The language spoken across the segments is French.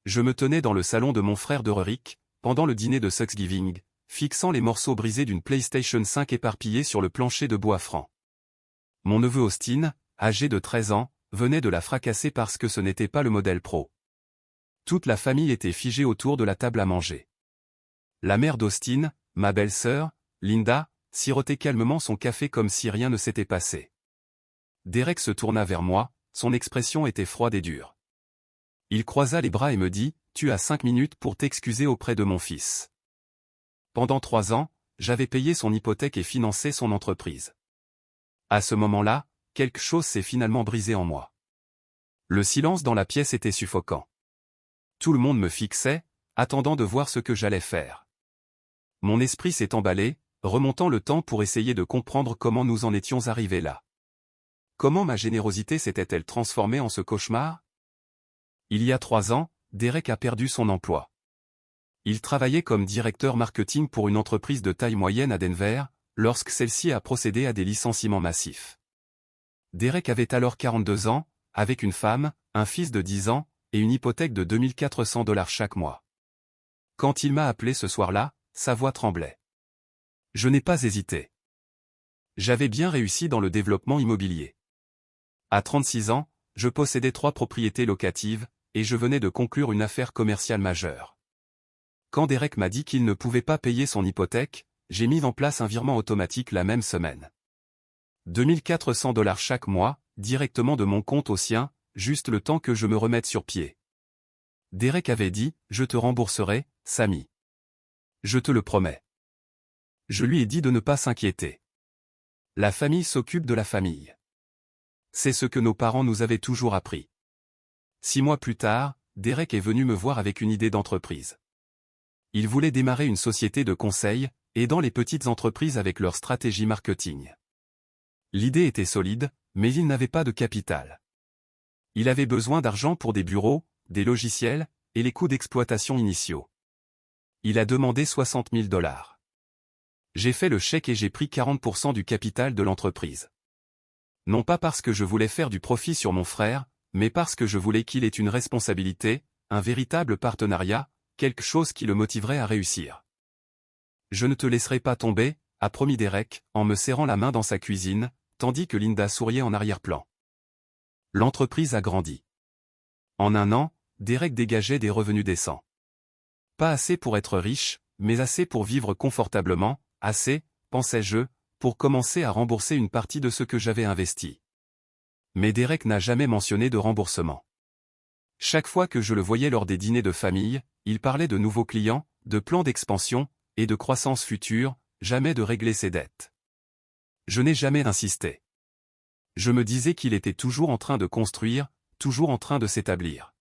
Je me tenais dans le salon de mon frère de Rurik, pendant le dîner de Thanksgiving, fixant les morceaux brisés d'une PlayStation 5 éparpillés sur le plancher de bois franc. Mon neveu Austin, âgé de 13 ans, venait de la fracasser parce que ce n'était pas le modèle Pro. Toute la famille était figée autour de la table à manger. La mère d'Austin, ma belle-sœur, Linda, sirotait calmement son café comme si rien ne s'était passé. Derek se tourna vers moi, son expression était froide et dure. Il croisa les bras et me dit, « Tu as 5 minutes pour t'excuser auprès de mon fils. » Pendant 3 ans, j'avais payé son hypothèque et financé son entreprise. À ce moment-là, quelque chose s'est finalement brisé en moi. Le silence dans la pièce était suffocant. Tout le monde me fixait, attendant de voir ce que j'allais faire. Mon esprit s'est emballé, remontant le temps pour essayer de comprendre comment nous en étions arrivés là. Comment ma générosité s'était-elle transformée en ce cauchemar? Il y a 3 ans, Derek a perdu son emploi. Il travaillait comme directeur marketing pour une entreprise de taille moyenne à Denver, lorsque celle-ci a procédé à des licenciements massifs. Derek avait alors 42 ans, avec une femme, un fils de 10 ans, et une hypothèque de $2400 chaque mois. Quand il m'a appelé ce soir-là, sa voix tremblait. Je n'ai pas hésité. J'avais bien réussi dans le développement immobilier. À 36 ans, je possédais 3 propriétés locatives, et je venais de conclure une affaire commerciale majeure. Quand Derek m'a dit qu'il ne pouvait pas payer son hypothèque, j'ai mis en place un virement automatique la même semaine. $2400 chaque mois, directement de mon compte au sien, juste le temps que je me remette sur pied. Derek avait dit, « Je te rembourserai, Sammy. Je te le promets. » Je lui ai dit de ne pas s'inquiéter. La famille s'occupe de la famille. C'est ce que nos parents nous avaient toujours appris. 6 mois plus tard, Derek est venu me voir avec une idée d'entreprise. Il voulait démarrer une société de conseil, aidant les petites entreprises avec leur stratégie marketing. L'idée était solide, mais il n'avait pas de capital. Il avait besoin d'argent pour des bureaux, des logiciels, et les coûts d'exploitation initiaux. Il a demandé $60 000. J'ai fait le chèque et j'ai pris 40% du capital de l'entreprise. Non pas parce que je voulais faire du profit sur mon frère, mais parce que je voulais qu'il ait une responsabilité, un véritable partenariat, quelque chose qui le motiverait à réussir. Je ne te laisserai pas tomber, a promis Derek, en me serrant la main dans sa cuisine, tandis que Linda souriait en arrière-plan. L'entreprise a grandi. En 1 an, Derek dégageait des revenus décents. Pas assez pour être riche, mais assez pour vivre confortablement, assez, pensais-je, pour commencer à rembourser une partie de ce que j'avais investi. Mais Derek n'a jamais mentionné de remboursement. Chaque fois que je le voyais lors des dîners de famille, il parlait de nouveaux clients, de plans d'expansion, et de croissance future, jamais de régler ses dettes. Je n'ai jamais insisté. Je me disais qu'il était toujours en train de construire, toujours en train de s'établir.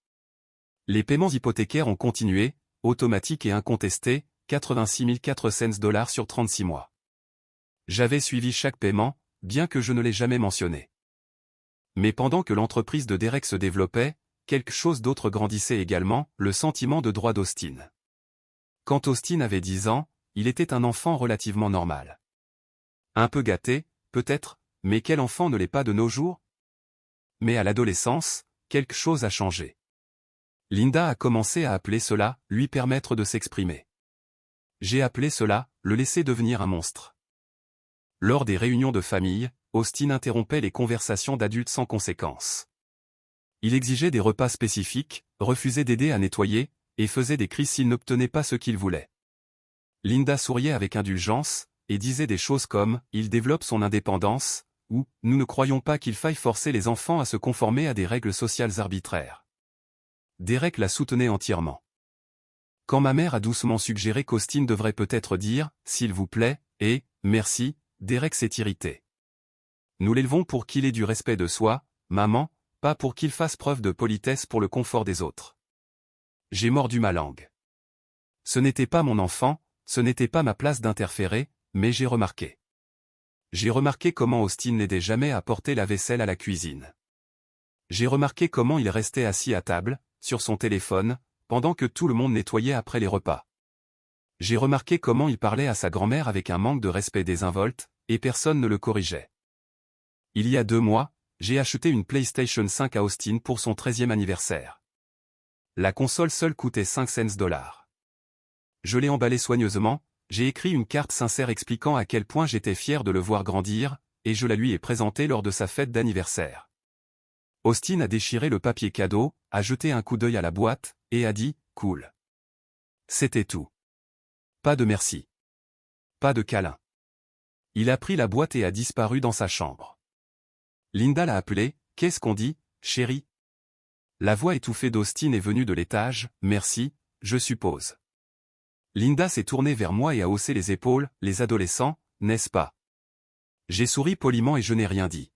Les paiements hypothécaires ont continué, automatiques et incontestés, $86 400 sur 36 mois. J'avais suivi chaque paiement, bien que je ne l'ai jamais mentionné. Mais pendant que l'entreprise de Derek se développait, quelque chose d'autre grandissait également, le sentiment de droit d'Austin. Quand Austin avait 10 ans, il était un enfant relativement normal. Un peu gâté, peut-être, mais quel enfant ne l'est pas de nos jours? Mais à l'adolescence, quelque chose a changé. Linda a commencé à appeler cela, lui permettre de s'exprimer. J'ai appelé cela, le laisser devenir un monstre. Lors des réunions de famille, Austin interrompait les conversations d'adultes sans conséquence. Il exigeait des repas spécifiques, refusait d'aider à nettoyer, et faisait des cris s'il n'obtenait pas ce qu'il voulait. Linda souriait avec indulgence, et disait des choses comme « il développe son indépendance » ou « nous ne croyons pas qu'il faille forcer les enfants à se conformer à des règles sociales arbitraires ». Derek la soutenait entièrement. Quand ma mère a doucement suggéré qu'Austin devrait peut-être dire « s'il vous plaît » et « merci », Derek s'est irrité. Nous l'élevons pour qu'il ait du respect de soi, maman, pas pour qu'il fasse preuve de politesse pour le confort des autres. J'ai mordu ma langue. Ce n'était pas mon enfant, ce n'était pas ma place d'interférer, mais j'ai remarqué. J'ai remarqué comment Austin n'aidait jamais à porter la vaisselle à la cuisine. J'ai remarqué comment il restait assis à table, sur son téléphone, pendant que tout le monde nettoyait après les repas. J'ai remarqué comment il parlait à sa grand-mère avec un manque de respect désinvolte, et personne ne le corrigeait. Il y a 2 mois, j'ai acheté une PlayStation 5 à Austin pour son 13e anniversaire. La console seule coûtait 5 cents. Je l'ai emballée soigneusement, j'ai écrit une carte sincère expliquant à quel point j'étais fier de le voir grandir, et je la lui ai présentée lors de sa fête d'anniversaire. Austin a déchiré le papier cadeau, a jeté un coup d'œil à la boîte, et a dit « Cool ». C'était tout. Pas de merci. Pas de câlin. Il a pris la boîte et a disparu dans sa chambre. Linda l'a appelé « Qu'est-ce qu'on dit, chérie ?» La voix étouffée d'Austin est venue de l'étage « Merci, je suppose ». Linda s'est tournée vers moi et a haussé les épaules « Les adolescents, n'est-ce pas ?» J'ai souri poliment et je n'ai rien dit.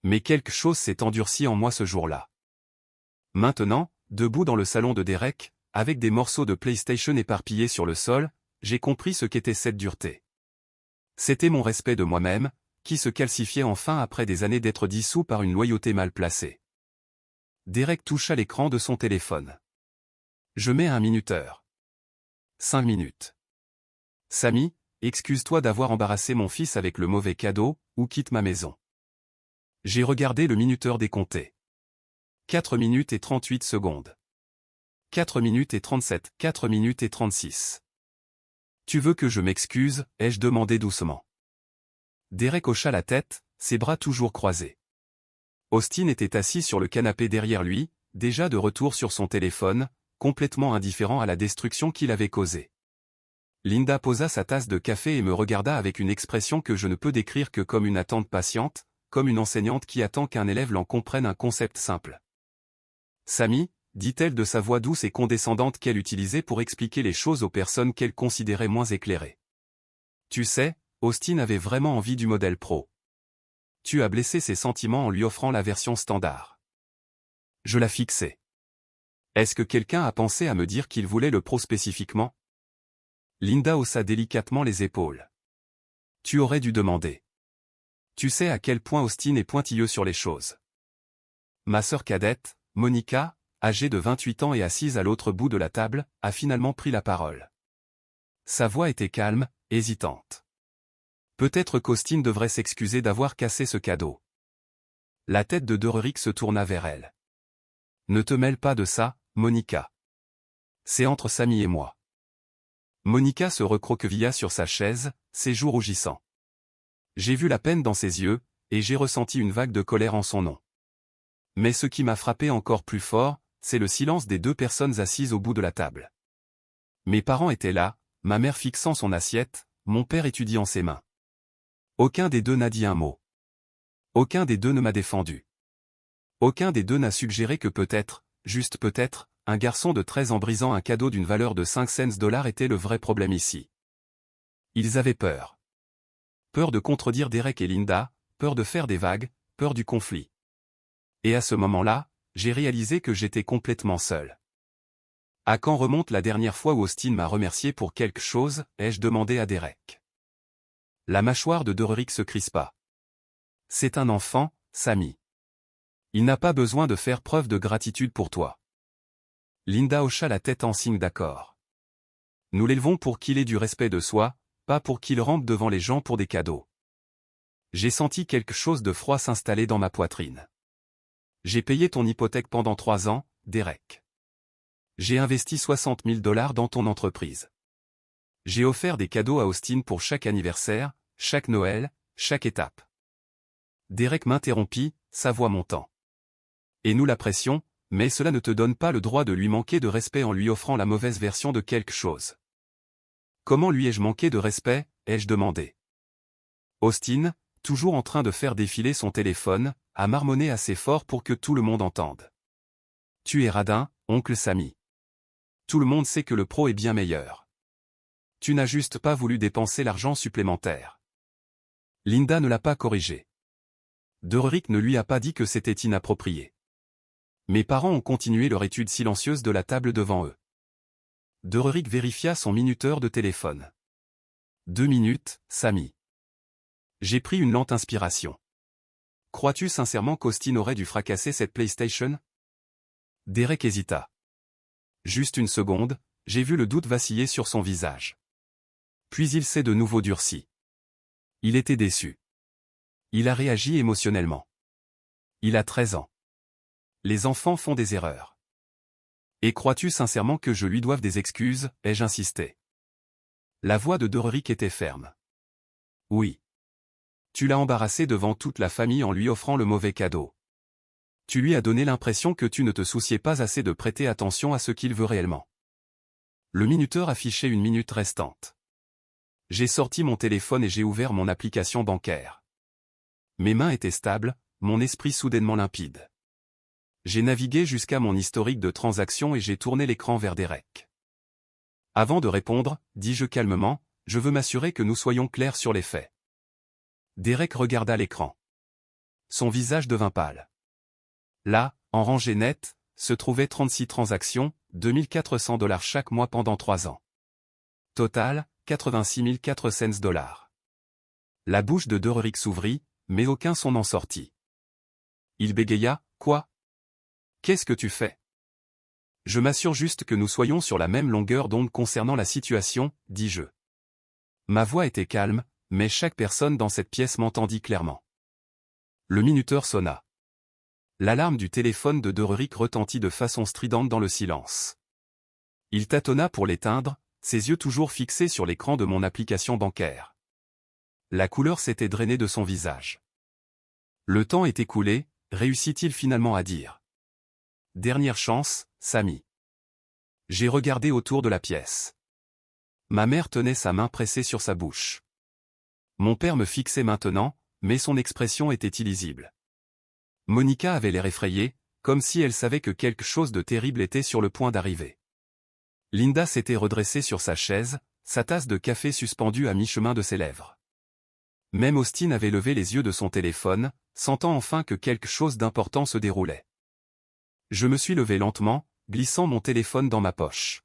Mais quelque chose s'est endurci en moi ce jour-là. Maintenant, debout dans le salon de Derek, avec des morceaux de PlayStation éparpillés sur le sol, j'ai compris ce qu'était cette dureté. C'était mon respect de moi-même, qui se calcifiait enfin après des années d'être dissous par une loyauté mal placée. Derek toucha l'écran de son téléphone. Je mets un minuteur. 5 minutes. Sammy, excuse-toi d'avoir embarrassé mon fils avec le mauvais cadeau, ou quitte ma maison. J'ai regardé le minuteur décompté. 4 minutes et 38 secondes. 4 minutes et 37, 4 minutes et 36. Tu veux que je m'excuse, ai-je demandé doucement. Derek hocha la tête, ses bras toujours croisés. Austin était assis sur le canapé derrière lui, déjà de retour sur son téléphone, complètement indifférent à la destruction qu'il avait causée. Linda posa sa tasse de café et me regarda avec une expression que je ne peux décrire que comme une attente patiente, comme une enseignante qui attend qu'un élève l'en comprenne un concept simple. Sammy, dit-elle de sa voix douce et condescendante qu'elle utilisait pour expliquer les choses aux personnes qu'elle considérait moins éclairées. Tu sais, Austin avait vraiment envie du modèle Pro. Tu as blessé ses sentiments en lui offrant la version standard. Je la fixais. Est-ce que quelqu'un a pensé à me dire qu'il voulait le Pro spécifiquement? Linda haussa délicatement les épaules. Tu aurais dû demander. Tu sais à quel point Austin est pointilleux sur les choses. Ma sœur cadette, Monica, âgée de 28 ans et assise à l'autre bout de la table, a finalement pris la parole. Sa voix était calme, hésitante. Peut-être qu'Austin devrait s'excuser d'avoir cassé ce cadeau. La tête de Derek se tourna vers elle. Ne te mêle pas de ça, Monica. C'est entre Sammy et moi. Monica se recroquevilla sur sa chaise, ses joues rougissant. J'ai vu la peine dans ses yeux, et j'ai ressenti une vague de colère en son nom. Mais ce qui m'a frappé encore plus fort, c'est le silence des deux personnes assises au bout de la table. Mes parents étaient là, ma mère fixant son assiette, mon père étudiant ses mains. Aucun des deux n'a dit un mot. Aucun des deux ne m'a défendu. Aucun des deux n'a suggéré que peut-être, juste peut-être, un garçon de 13 ans brisant un cadeau d'une valeur de 5 cents était le vrai problème ici. Ils avaient peur. Peur de contredire Derek et Linda, peur de faire des vagues, peur du conflit. Et à ce moment-là, j'ai réalisé que j'étais complètement seul. À quand remonte la dernière fois où Austin m'a remercié pour quelque chose, ai-je demandé à Derek. La mâchoire de Derek se crispa. C'est un enfant, Sammy. Il n'a pas besoin de faire preuve de gratitude pour toi. Linda hocha la tête en signe d'accord. Nous l'élevons pour qu'il ait du respect de soi, pas pour qu'il rampe devant les gens pour des cadeaux. J'ai senti quelque chose de froid s'installer dans ma poitrine. J'ai payé ton hypothèque pendant 3 ans, Derek. J'ai investi 60 000 $ dans ton entreprise. J'ai offert des cadeaux à Austin pour chaque anniversaire, chaque Noël, chaque étape. Derek m'interrompit, sa voix montant. Et nous l'apprécions, mais cela ne te donne pas le droit de lui manquer de respect en lui offrant la mauvaise version de quelque chose. Comment lui ai-je manqué de respect, ai-je demandé. Austin, toujours en train de faire défiler son téléphone, a marmonné assez fort pour que tout le monde entende. Tu es radin, oncle Sammy. Tout le monde sait que le Pro est bien meilleur. Tu n'as juste pas voulu dépenser l'argent supplémentaire. Linda ne l'a pas corrigé. Derek ne lui a pas dit que c'était inapproprié. Mes parents ont continué leur étude silencieuse de la table devant eux. Derek vérifia son minuteur de téléphone. 2 minutes, Sammy. J'ai pris une lente inspiration. Crois-tu sincèrement qu'Austin aurait dû fracasser cette PlayStation? Derek hésita. Juste une seconde, j'ai vu le doute vaciller sur son visage. Puis il s'est de nouveau durci. Il était déçu. Il a réagi émotionnellement. Il a 13 ans. Les enfants font des erreurs. Et crois-tu sincèrement que je lui doive des excuses, ai-je insisté. La voix de Derrick était ferme. Oui. Tu l'as embarrassé devant toute la famille en lui offrant le mauvais cadeau. Tu lui as donné l'impression que tu ne te souciais pas assez de prêter attention à ce qu'il veut réellement. Le minuteur affichait une minute restante. J'ai sorti mon téléphone et j'ai ouvert mon application bancaire. Mes mains étaient stables, mon esprit soudainement limpide. J'ai navigué jusqu'à mon historique de transactions et j'ai tourné l'écran vers Derek. Avant de répondre, dis-je calmement, je veux m'assurer que nous soyons clairs sur les faits. Derek regarda l'écran. Son visage devint pâle. Là, en rangée nette, se trouvaient 36 transactions, 2400 $ chaque mois pendant 3 ans. Total, 86 400 $. La bouche de Derrick s'ouvrit, mais aucun son n'en sortit. Il bégaya, quoi? Qu'est-ce que tu fais? Je m'assure juste que nous soyons sur la même longueur d'onde concernant la situation, dis-je. Ma voix était calme, mais chaque personne dans cette pièce m'entendit clairement. Le minuteur sonna. L'alarme du téléphone de Derrick retentit de façon stridente dans le silence. Il tâtonna pour l'éteindre, ses yeux toujours fixés sur l'écran de mon application bancaire. La couleur s'était drainée de son visage. Le temps est écoulé, réussit-il finalement à dire. Dernière chance, Samy. J'ai regardé autour de la pièce. Ma mère tenait sa main pressée sur sa bouche. Mon père me fixait maintenant, mais son expression était illisible. Monica avait l'air effrayée, comme si elle savait que quelque chose de terrible était sur le point d'arriver. Linda s'était redressée sur sa chaise, sa tasse de café suspendue à mi-chemin de ses lèvres. Même Austin avait levé les yeux de son téléphone, sentant enfin que quelque chose d'important se déroulait. Je me suis levé lentement, glissant mon téléphone dans ma poche.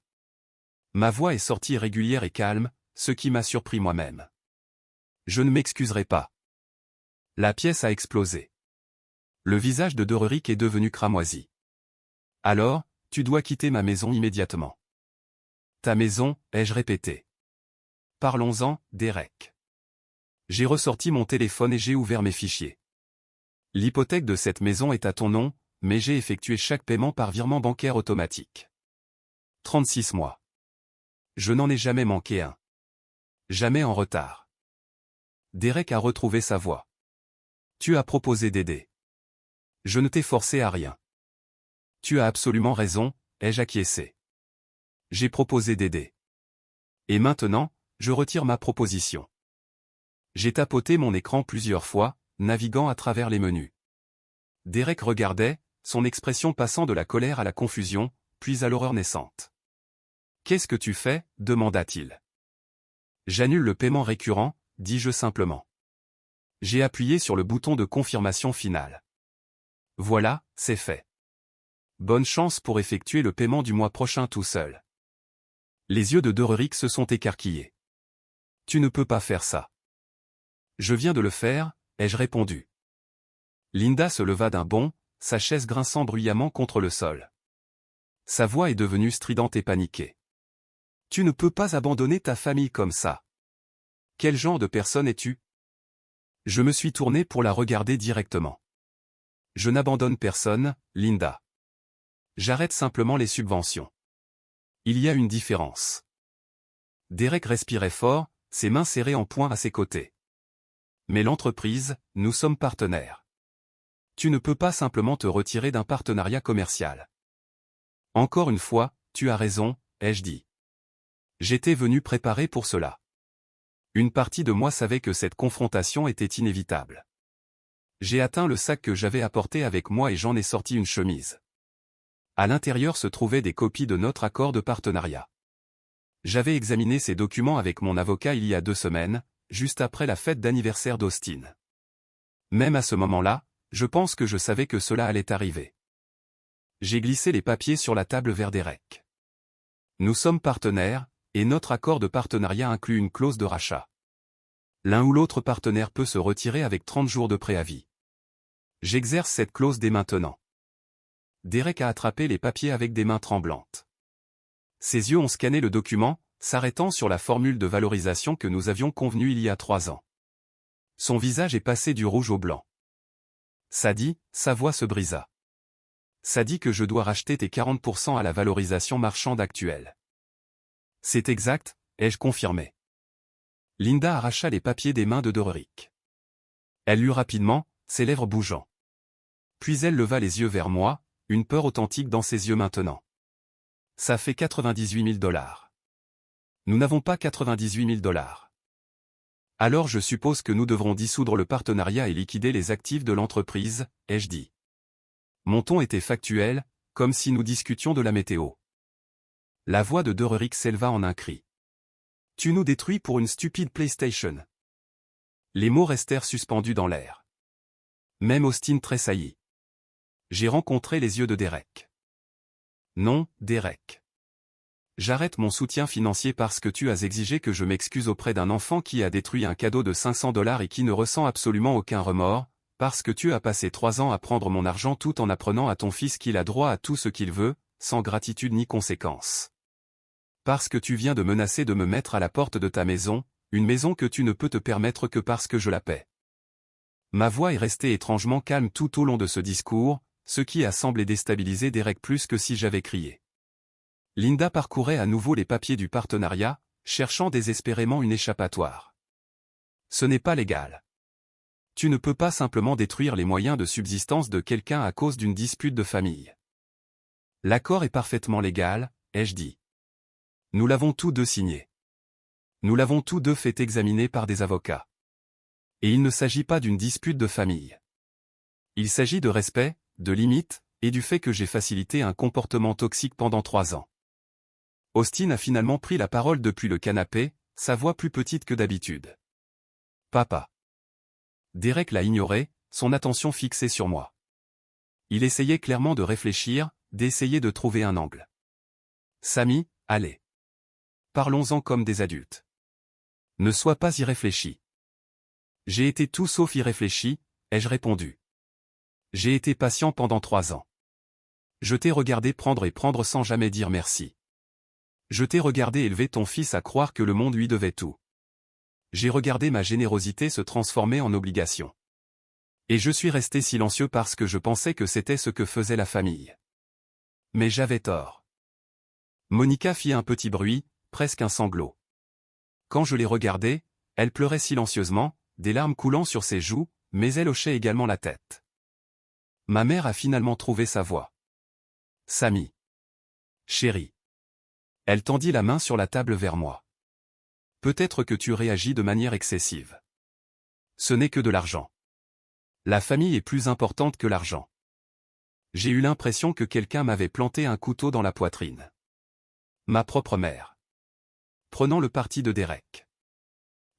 Ma voix est sortie régulière et calme, ce qui m'a surpris moi-même. Je ne m'excuserai pas. La pièce a explosé. Le visage de Derrick est devenu cramoisi. Alors, tu dois quitter ma maison immédiatement. Ta maison, ai-je répété. Parlons-en, Derek. J'ai ressorti mon téléphone et j'ai ouvert mes fichiers. L'hypothèque de cette maison est à ton nom, mais j'ai effectué chaque paiement par virement bancaire automatique. 36 mois. Je n'en ai jamais manqué un. Jamais en retard. Derek a retrouvé sa voix. Tu as proposé d'aider. Je ne t'ai forcé à rien. Tu as absolument raison, ai-je acquiescé. J'ai proposé d'aider. Et maintenant, je retire ma proposition. J'ai tapoté mon écran plusieurs fois, naviguant à travers les menus. Derek regardait, son expression passant de la colère à la confusion, puis à l'horreur naissante. « Qu'est-ce que tu fais » demanda-t-il. « J'annule le paiement récurrent » dis-je simplement. J'ai appuyé sur le bouton de confirmation finale. Voilà, c'est fait. Bonne chance pour effectuer le paiement du mois prochain tout seul. Les yeux de Derrick se sont écarquillés. Tu ne peux pas faire ça. Je viens de le faire, ai-je répondu. Linda se leva d'un bond, sa chaise grinçant bruyamment contre le sol. Sa voix est devenue stridente et paniquée. Tu ne peux pas abandonner ta famille comme ça. Quel genre de personne es-tu? Je me suis tourné pour la regarder directement. Je n'abandonne personne, Linda. J'arrête simplement les subventions. Il y a une différence. Derek respirait fort, ses mains serrées en poing à ses côtés. Mais l'entreprise, nous sommes partenaires. Tu ne peux pas simplement te retirer d'un partenariat commercial. Encore une fois, tu as raison, ai-je dit. J'étais venu préparé pour cela. Une partie de moi savait que cette confrontation était inévitable. J'ai atteint le sac que j'avais apporté avec moi et j'en ai sorti une chemise. À l'intérieur se trouvaient des copies de notre accord de partenariat. J'avais examiné ces documents avec mon avocat il y a 2 semaines, juste après la fête d'anniversaire d'Austin. Même à ce moment-là, je pense que je savais que cela allait arriver. J'ai glissé les papiers sur la table vers Derek. Nous sommes partenaires, et notre accord de partenariat inclut une clause de rachat. L'un ou l'autre partenaire peut se retirer avec 30 jours de préavis. J'exerce cette clause dès maintenant. Derek a attrapé les papiers avec des mains tremblantes. Ses yeux ont scanné le document, s'arrêtant sur la formule de valorisation que nous avions convenue il y a 3 ans. Son visage est passé du rouge au blanc. Ça dit, sa voix se brisa. Ça dit que je dois racheter tes 40% à la valorisation marchande actuelle. C'est exact, ai-je confirmé. Linda arracha les papiers des mains de Derrick. Elle lut rapidement, ses lèvres bougeant. Puis elle leva les yeux vers moi, une peur authentique dans ses yeux maintenant. Ça fait 98 000 $. Nous n'avons pas 98 000 $. Alors je suppose que nous devrons dissoudre le partenariat et liquider les actifs de l'entreprise, ai-je dit. Mon ton était factuel, comme si nous discutions de la météo. La voix de Derrick s'éleva en un cri. Tu nous détruis pour une stupide PlayStation. Les mots restèrent suspendus dans l'air. Même Austin tressaillit. J'ai rencontré les yeux de Derek. Non, Derek. J'arrête mon soutien financier parce que tu as exigé que je m'excuse auprès d'un enfant qui a détruit un cadeau de 500 $ et qui ne ressent absolument aucun remords, parce que tu as passé 3 ans à prendre mon argent tout en apprenant à ton fils qu'il a droit à tout ce qu'il veut, sans gratitude ni conséquence. Parce que tu viens de menacer de me mettre à la porte de ta maison, une maison que tu ne peux te permettre que parce que je la paie. Ma voix est restée étrangement calme tout au long de ce discours, ce qui a semblé déstabiliser Derek plus que si j'avais crié. Linda parcourait à nouveau les papiers du partenariat, cherchant désespérément une échappatoire. Ce n'est pas légal. Tu ne peux pas simplement détruire les moyens de subsistance de quelqu'un à cause d'une dispute de famille. L'accord est parfaitement légal, ai-je dit. Nous l'avons tous deux signé. Nous l'avons tous deux fait examiner par des avocats. Et il ne s'agit pas d'une dispute de famille. Il s'agit de respect, de limites, et du fait que j'ai facilité un comportement toxique pendant 3 ans. Austin a finalement pris la parole depuis le canapé, sa voix plus petite que d'habitude. Papa. Derek l'a ignoré, son attention fixée sur moi. Il essayait clairement de réfléchir, d'essayer de trouver un angle. Sammy, allez. Parlons-en comme des adultes. Ne sois pas irréfléchi. J'ai été tout sauf irréfléchi, ai-je répondu. J'ai été patient pendant 3 ans. Je t'ai regardé prendre et prendre sans jamais dire merci. Je t'ai regardé élever ton fils à croire que le monde lui devait tout. J'ai regardé ma générosité se transformer en obligation. Et je suis resté silencieux parce que je pensais que c'était ce que faisait la famille. Mais j'avais tort. Monica fit un petit bruit, presque un sanglot. Quand je l'ai regardée, elle pleurait silencieusement, des larmes coulant sur ses joues, mais elle hochait également la tête. Ma mère a finalement trouvé sa voix. Sammy. Chérie. Elle tendit la main sur la table vers moi. Peut-être que tu réagis de manière excessive. Ce n'est que de l'argent. La famille est plus importante que l'argent. J'ai eu l'impression que quelqu'un m'avait planté un couteau dans la poitrine. Ma propre mère. Prenant le parti de Derek.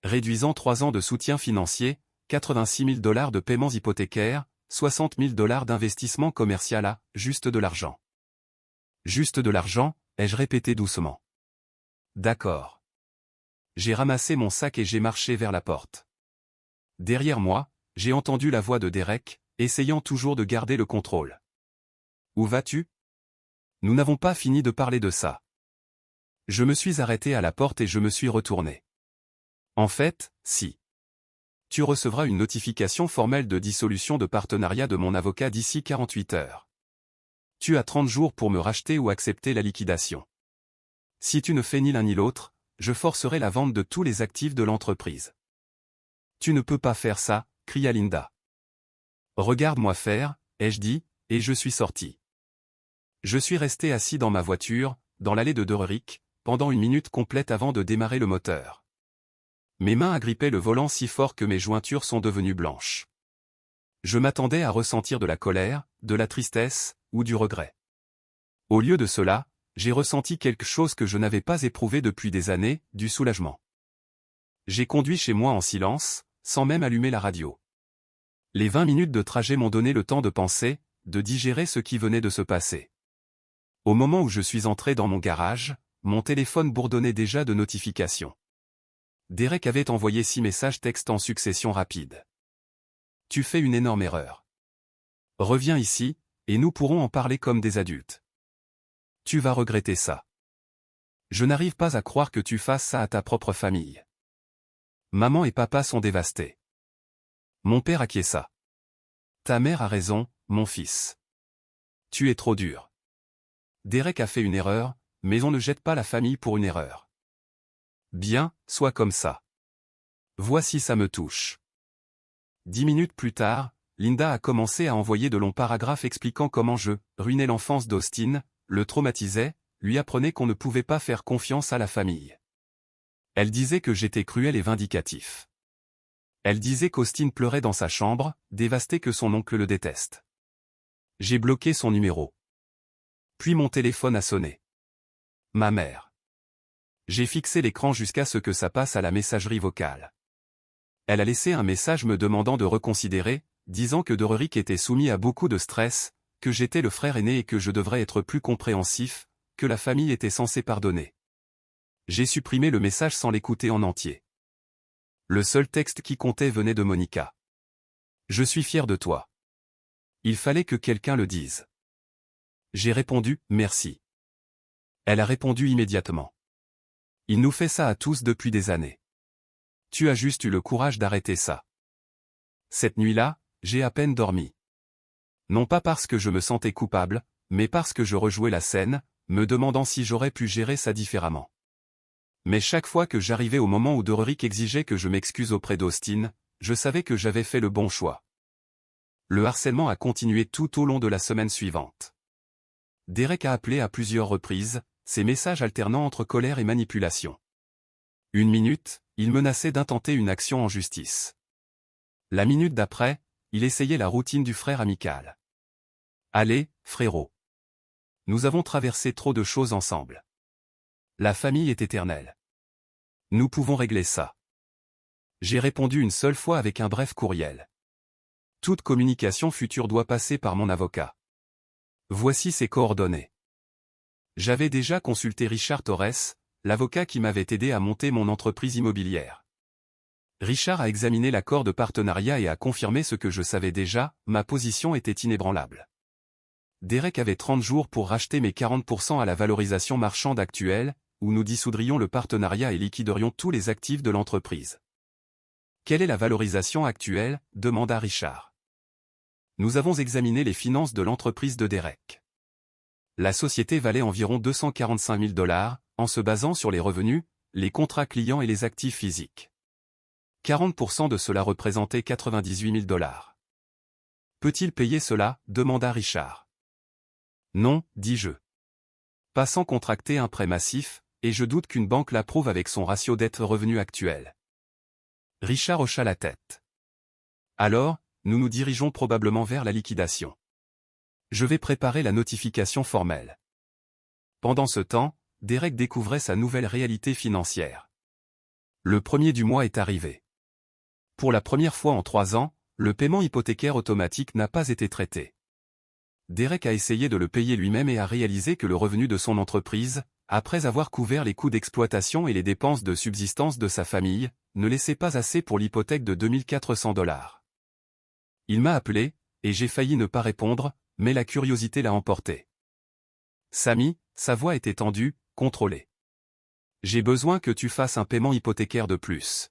Réduisant 3 ans de soutien financier, 86 000 $ de paiements hypothécaires, 60 000 $ d'investissement commercial à « juste de l'argent ». Juste de l'argent, ai-je répété doucement. D'accord. J'ai ramassé mon sac et j'ai marché vers la porte. Derrière moi, j'ai entendu la voix de Derek, essayant toujours de garder le contrôle. Où vas-tu? Nous n'avons pas fini de parler de ça. Je me suis arrêté à la porte et je me suis retourné. En fait, si. Tu recevras une notification formelle de dissolution de partenariat de mon avocat d'ici 48 heures. Tu as 30 jours pour me racheter ou accepter la liquidation. Si tu ne fais ni l'un ni l'autre, je forcerai la vente de tous les actifs de l'entreprise. Tu ne peux pas faire ça, cria Linda. Regarde-moi faire, ai-je dit, et je suis sorti. Je suis resté assis dans ma voiture, dans l'allée de Derrick, pendant 1 minute complète avant de démarrer le moteur. Mes mains agrippaient le volant si fort que mes jointures sont devenues blanches. Je m'attendais à ressentir de la colère, de la tristesse, ou du regret. Au lieu de cela, j'ai ressenti quelque chose que je n'avais pas éprouvé depuis des années, du soulagement. J'ai conduit chez moi en silence, sans même allumer la radio. Les 20 minutes de trajet m'ont donné le temps de penser, de digérer ce qui venait de se passer. Au moment où je suis entré dans mon garage, mon téléphone bourdonnait déjà de notifications. Derek avait envoyé 6 messages textes en succession rapide. Tu fais une énorme erreur. Reviens ici, et nous pourrons en parler comme des adultes. Tu vas regretter ça. Je n'arrive pas à croire que tu fasses ça à ta propre famille. Maman et papa sont dévastés. Mon père acquiesça. Ta mère a raison, mon fils. Tu es trop dur. Derek a fait une erreur, mais on ne jette pas la famille pour une erreur. Bien, sois comme ça. Voici ça me touche. 10 minutes plus tard, Linda a commencé à envoyer de longs paragraphes expliquant comment je ruinais l'enfance d'Austin, le traumatisais, lui apprenais qu'on ne pouvait pas faire confiance à la famille. Elle disait que j'étais cruel et vindicatif. Elle disait qu'Austin pleurait dans sa chambre, dévasté que son oncle le déteste. J'ai bloqué son numéro. Puis mon téléphone a sonné. Ma mère. J'ai fixé l'écran jusqu'à ce que ça passe à la messagerie vocale. Elle a laissé un message me demandant de reconsidérer, disant que Derek était soumis à beaucoup de stress, que j'étais le frère aîné et que je devrais être plus compréhensif, que la famille était censée pardonner. J'ai supprimé le message sans l'écouter en entier. Le seul texte qui comptait venait de Monica. Je suis fier de toi. Il fallait que quelqu'un le dise. J'ai répondu, merci. Elle a répondu immédiatement. Il nous fait ça à tous depuis des années. Tu as juste eu le courage d'arrêter ça. Cette nuit-là, j'ai à peine dormi. Non pas parce que je me sentais coupable, mais parce que je rejouais la scène, me demandant si j'aurais pu gérer ça différemment. Mais chaque fois que j'arrivais au moment où Derek exigeait que je m'excuse auprès d'Austin, je savais que j'avais fait le bon choix. Le harcèlement a continué tout au long de la semaine suivante. Derek a appelé à plusieurs reprises, ses messages alternant entre colère et manipulation. Une minute, il menaçait d'intenter une action en justice. La minute d'après, il essayait la routine du frère amical. Allez, frérot. Nous avons traversé trop de choses ensemble. La famille est éternelle. Nous pouvons régler ça. J'ai répondu une seule fois avec un bref courriel. Toute communication future doit passer par mon avocat. Voici ses coordonnées. J'avais déjà consulté Richard Torres, l'avocat qui m'avait aidé à monter mon entreprise immobilière. Richard a examiné l'accord de partenariat et a confirmé ce que je savais déjà, ma position était inébranlable. Derek avait 30 jours pour racheter mes 40% à la valorisation marchande actuelle, où nous dissoudrions le partenariat et liquiderions tous les actifs de l'entreprise. Quelle est la valorisation actuelle ? Demanda Richard. Nous avons examiné les finances de l'entreprise de Derek. La société valait environ 245 000 $, en se basant sur les revenus, les contrats clients et les actifs physiques. 40% de cela représentait 98 000 $. Peut-il payer cela ? Demanda Richard. Non, dis-je. Pas sans contracter un prêt massif, et je doute qu'une banque l'approuve avec son ratio dette-revenu actuel. Richard hocha la tête. Alors, nous nous dirigeons probablement vers la liquidation. Je vais préparer la notification formelle. Pendant ce temps, Derek découvrait sa nouvelle réalité financière. Le premier du mois est arrivé. Pour la première fois en 3 ans, le paiement hypothécaire automatique n'a pas été traité. Derek a essayé de le payer lui-même et a réalisé que le revenu de son entreprise, après avoir couvert les coûts d'exploitation et les dépenses de subsistance de sa famille, ne laissait pas assez pour l'hypothèque de 2 400 $. Il m'a appelé, et j'ai failli ne pas répondre, mais la curiosité l'a emporté. Samy, sa voix était tendue, contrôlée. J'ai besoin que tu fasses un paiement hypothécaire de plus.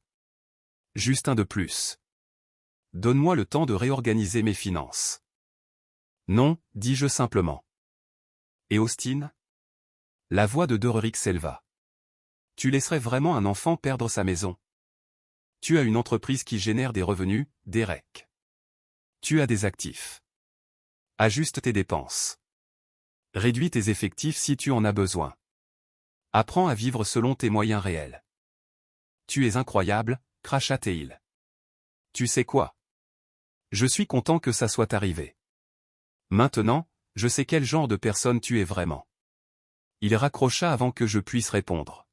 Juste un de plus. Donne-moi le temps de réorganiser mes finances. Non, dis-je simplement. Et Austin ? La voix de Derek s'éleva. Tu laisserais vraiment un enfant perdre sa maison ? Tu as une entreprise qui génère des revenus, Derek. Tu as des actifs. Ajuste tes dépenses. Réduis tes effectifs si tu en as besoin. Apprends à vivre selon tes moyens réels. Tu es incroyable, cracha-t-il. Tu sais quoi ? Je suis content que ça soit arrivé. Maintenant, je sais quel genre de personne tu es vraiment. Il raccrocha avant que je puisse répondre.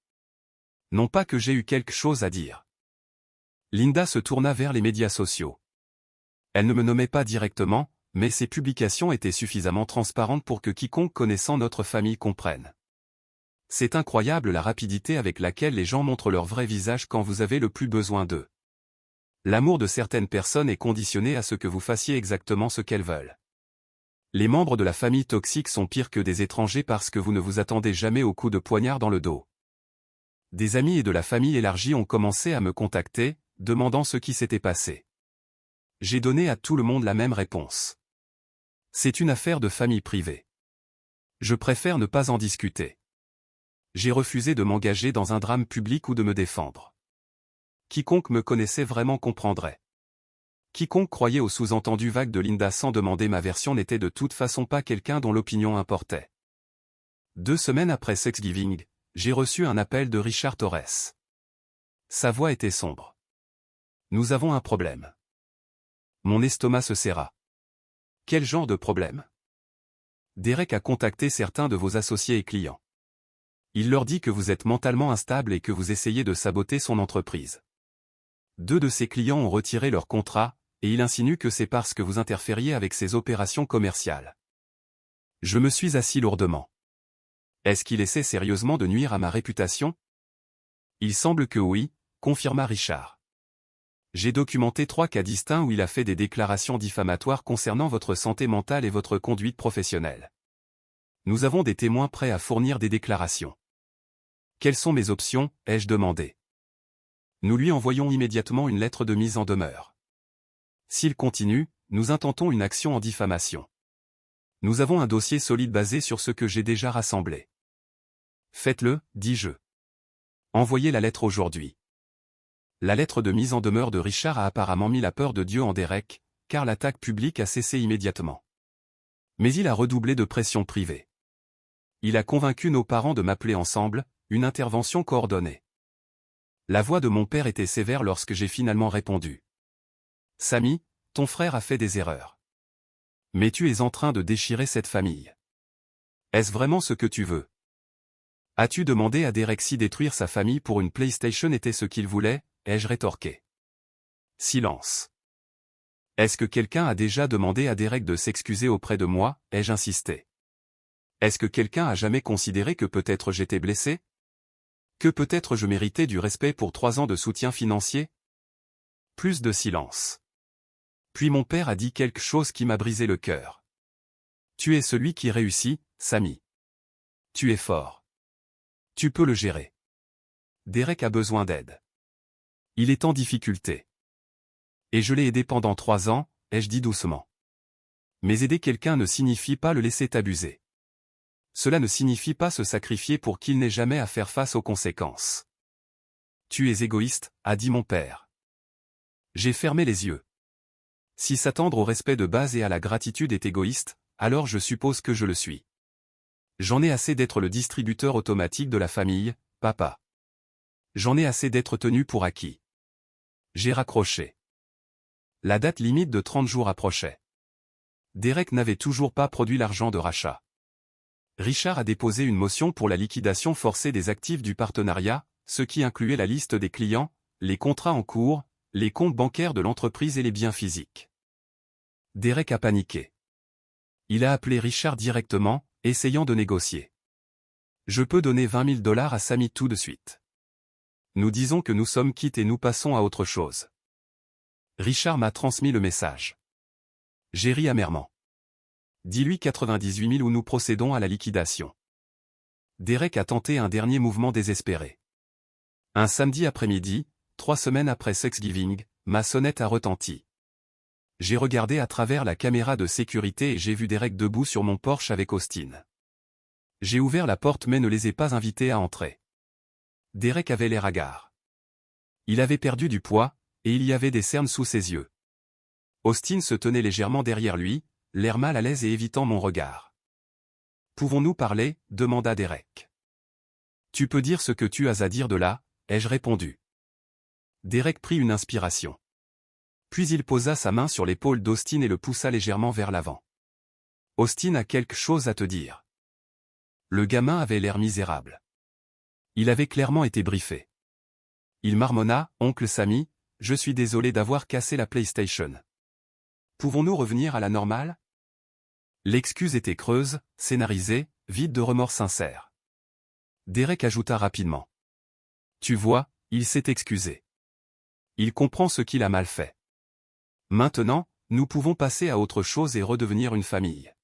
Non pas que j'ai eu quelque chose à dire. Linda se tourna vers les médias sociaux. Elle ne me nommait pas directement, mais ses publications étaient suffisamment transparentes pour que quiconque connaissant notre famille comprenne. C'est incroyable la rapidité avec laquelle les gens montrent leur vrai visage quand vous avez le plus besoin d'eux. L'amour de certaines personnes est conditionné à ce que vous fassiez exactement ce qu'elles veulent. Les membres de la famille toxique sont pires que des étrangers parce que vous ne vous attendez jamais au coup de poignard dans le dos. Des amis et de la famille élargie ont commencé à me contacter, demandant ce qui s'était passé. J'ai donné à tout le monde la même réponse. C'est une affaire de famille privée. Je préfère ne pas en discuter. J'ai refusé de m'engager dans un drame public ou de me défendre. Quiconque me connaissait vraiment comprendrait. Quiconque croyait au sous-entendu vague de Linda sans demander ma version n'était de toute façon pas quelqu'un dont l'opinion importait. 2 semaines après Thanksgiving, j'ai reçu un appel de Richard Torres. Sa voix était sombre. Nous avons un problème. Mon estomac se serra. Quel genre de problème? Derek a contacté certains de vos associés et clients. Il leur dit que vous êtes mentalement instable et que vous essayez de saboter son entreprise. 2 de ses clients ont retiré leur contrat, et il insinue que c'est parce que vous interfériez avec ses opérations commerciales. Je me suis assis lourdement. Est-ce qu'il essaie sérieusement de nuire à ma réputation? Il semble que oui, confirma Richard. J'ai documenté 3 cas distincts où il a fait des déclarations diffamatoires concernant votre santé mentale et votre conduite professionnelle. Nous avons des témoins prêts à fournir des déclarations. Quelles sont mes options, ai-je demandé. Nous lui envoyons immédiatement une lettre de mise en demeure. S'il continue, nous intentons une action en diffamation. Nous avons un dossier solide basé sur ce que j'ai déjà rassemblé. Faites-le, dis-je. Envoyez la lettre aujourd'hui. La lettre de mise en demeure de Richard a apparemment mis la peur de Dieu en Derek, car l'attaque publique a cessé immédiatement. Mais il a redoublé de pression privée. Il a convaincu nos parents de m'appeler ensemble, une intervention coordonnée. La voix de mon père était sévère lorsque j'ai finalement répondu. Sammy, ton frère a fait des erreurs. Mais tu es en train de déchirer cette famille. Est-ce vraiment ce que tu veux? As-tu demandé à Derek si détruire sa famille pour une PlayStation était ce qu'il voulait, ai-je rétorqué. Silence. Est-ce que quelqu'un a déjà demandé à Derek de s'excuser auprès de moi, ai-je insisté. Est-ce que quelqu'un a jamais considéré que peut-être j'étais blessé? Que peut-être je méritais du respect pour 3 ans de soutien financier? Plus de silence. Puis mon père a dit quelque chose qui m'a brisé le cœur. Tu es celui qui réussit, Sammy. Tu es fort. Tu peux le gérer. Derek a besoin d'aide. Il est en difficulté. Et je l'ai aidé pendant 3 ans, ai-je dit doucement. Mais aider quelqu'un ne signifie pas le laisser t'abuser. Cela ne signifie pas se sacrifier pour qu'il n'ait jamais à faire face aux conséquences. Tu es égoïste, a dit mon père. J'ai fermé les yeux. Si s'attendre au respect de base et à la gratitude est égoïste, alors je suppose que je le suis. J'en ai assez d'être le distributeur automatique de la famille, papa. J'en ai assez d'être tenu pour acquis. J'ai raccroché. La date limite de 30 jours approchait. Derek n'avait toujours pas produit l'argent de rachat. Richard a déposé une motion pour la liquidation forcée des actifs du partenariat, ce qui incluait la liste des clients, les contrats en cours, les comptes bancaires de l'entreprise et les biens physiques. Derek a paniqué. Il a appelé Richard directement, essayant de négocier. Je peux donner $20 000 à Sammy tout de suite. Nous disons que nous sommes quittes et nous passons à autre chose. Richard m'a transmis le message. J'ai ri amèrement. Dis-lui 98 000 ou nous procédons à la liquidation. Derek a tenté un dernier mouvement désespéré. Un samedi après-midi, 3 semaines après Thanksgiving, ma sonnette a retenti. J'ai regardé à travers la caméra de sécurité et j'ai vu Derek debout sur mon porche avec Austin. J'ai ouvert la porte mais ne les ai pas invités à entrer. Derek avait l'air hagard. Il avait perdu du poids, et il y avait des cernes sous ses yeux. Austin se tenait légèrement derrière lui, l'air mal à l'aise et évitant mon regard. « Pouvons-nous parler ?» demanda Derek. « Tu peux dire ce que tu as à dire de là ?» ai-je répondu. Derek prit une inspiration. Puis il posa sa main sur l'épaule d'Austin et le poussa légèrement vers l'avant. « Austin a quelque chose à te dire. » Le gamin avait l'air misérable. Il avait clairement été briefé. Il marmonna, « Oncle Sammy, je suis désolé d'avoir cassé la PlayStation. Pouvons-nous revenir à la normale ?» L'excuse était creuse, scénarisée, vide de remords sincères. Derek ajouta rapidement. « Tu vois, il s'est excusé. Il comprend ce qu'il a mal fait. Maintenant, nous pouvons passer à autre chose et redevenir une famille.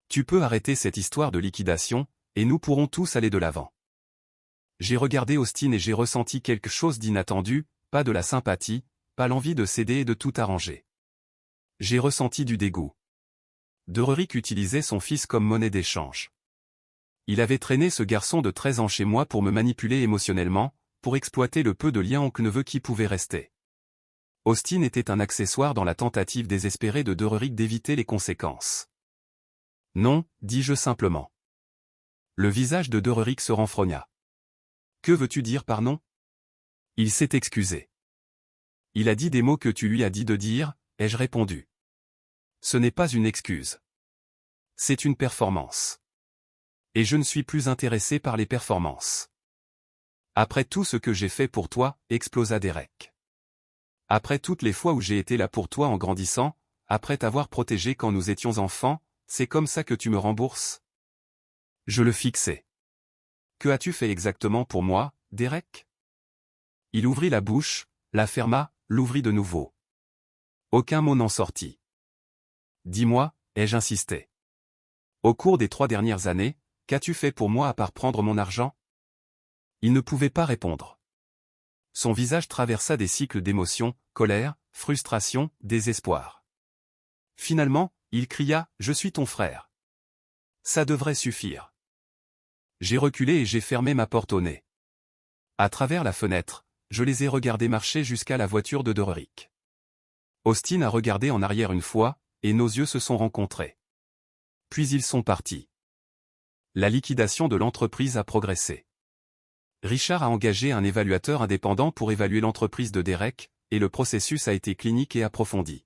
Tu peux arrêter cette histoire de liquidation, et nous pourrons tous aller de l'avant. » J'ai regardé Austin et j'ai ressenti quelque chose d'inattendu, pas de la sympathie, pas l'envie de céder et de tout arranger. J'ai ressenti du dégoût. Dererick utilisait son fils comme monnaie d'échange. Il avait traîné ce garçon de 13 ans chez moi pour me manipuler émotionnellement, pour exploiter le peu de lien oncle-neveu qui pouvait rester. Austin était un accessoire dans la tentative désespérée de Dererick d'éviter les conséquences. Non, dis-je simplement. Le visage de Dererick se renfrogna. Que veux-tu dire par non? Il s'est excusé. Il a dit des mots que tu lui as dit de dire, ai-je répondu. Ce n'est pas une excuse. C'est une performance. Et je ne suis plus intéressé par les performances. Après tout ce que j'ai fait pour toi, explosa Derek. Après toutes les fois où j'ai été là pour toi en grandissant, après t'avoir protégé quand nous étions enfants, c'est comme ça que tu me rembourses? Je le fixai. Que as-tu fait exactement pour moi, Derek? Il ouvrit la bouche, la ferma, l'ouvrit de nouveau. Aucun mot n'en sortit. Dis-moi, ai-je insisté. Au cours des 3 dernières années, qu'as-tu fait pour moi à part prendre mon argent? Il ne pouvait pas répondre. Son visage traversa des cycles d'émotions, colère, frustration, désespoir. Finalement, il cria « Je suis ton frère ». Ça devrait suffire. J'ai reculé et j'ai fermé ma porte au nez. À travers la fenêtre, je les ai regardés marcher jusqu'à la voiture de Dererick. Austin a regardé en arrière une fois, et nos yeux se sont rencontrés. Puis ils sont partis. La liquidation de l'entreprise a progressé. Richard a engagé un évaluateur indépendant pour évaluer l'entreprise de Derek, et le processus a été clinique et approfondi.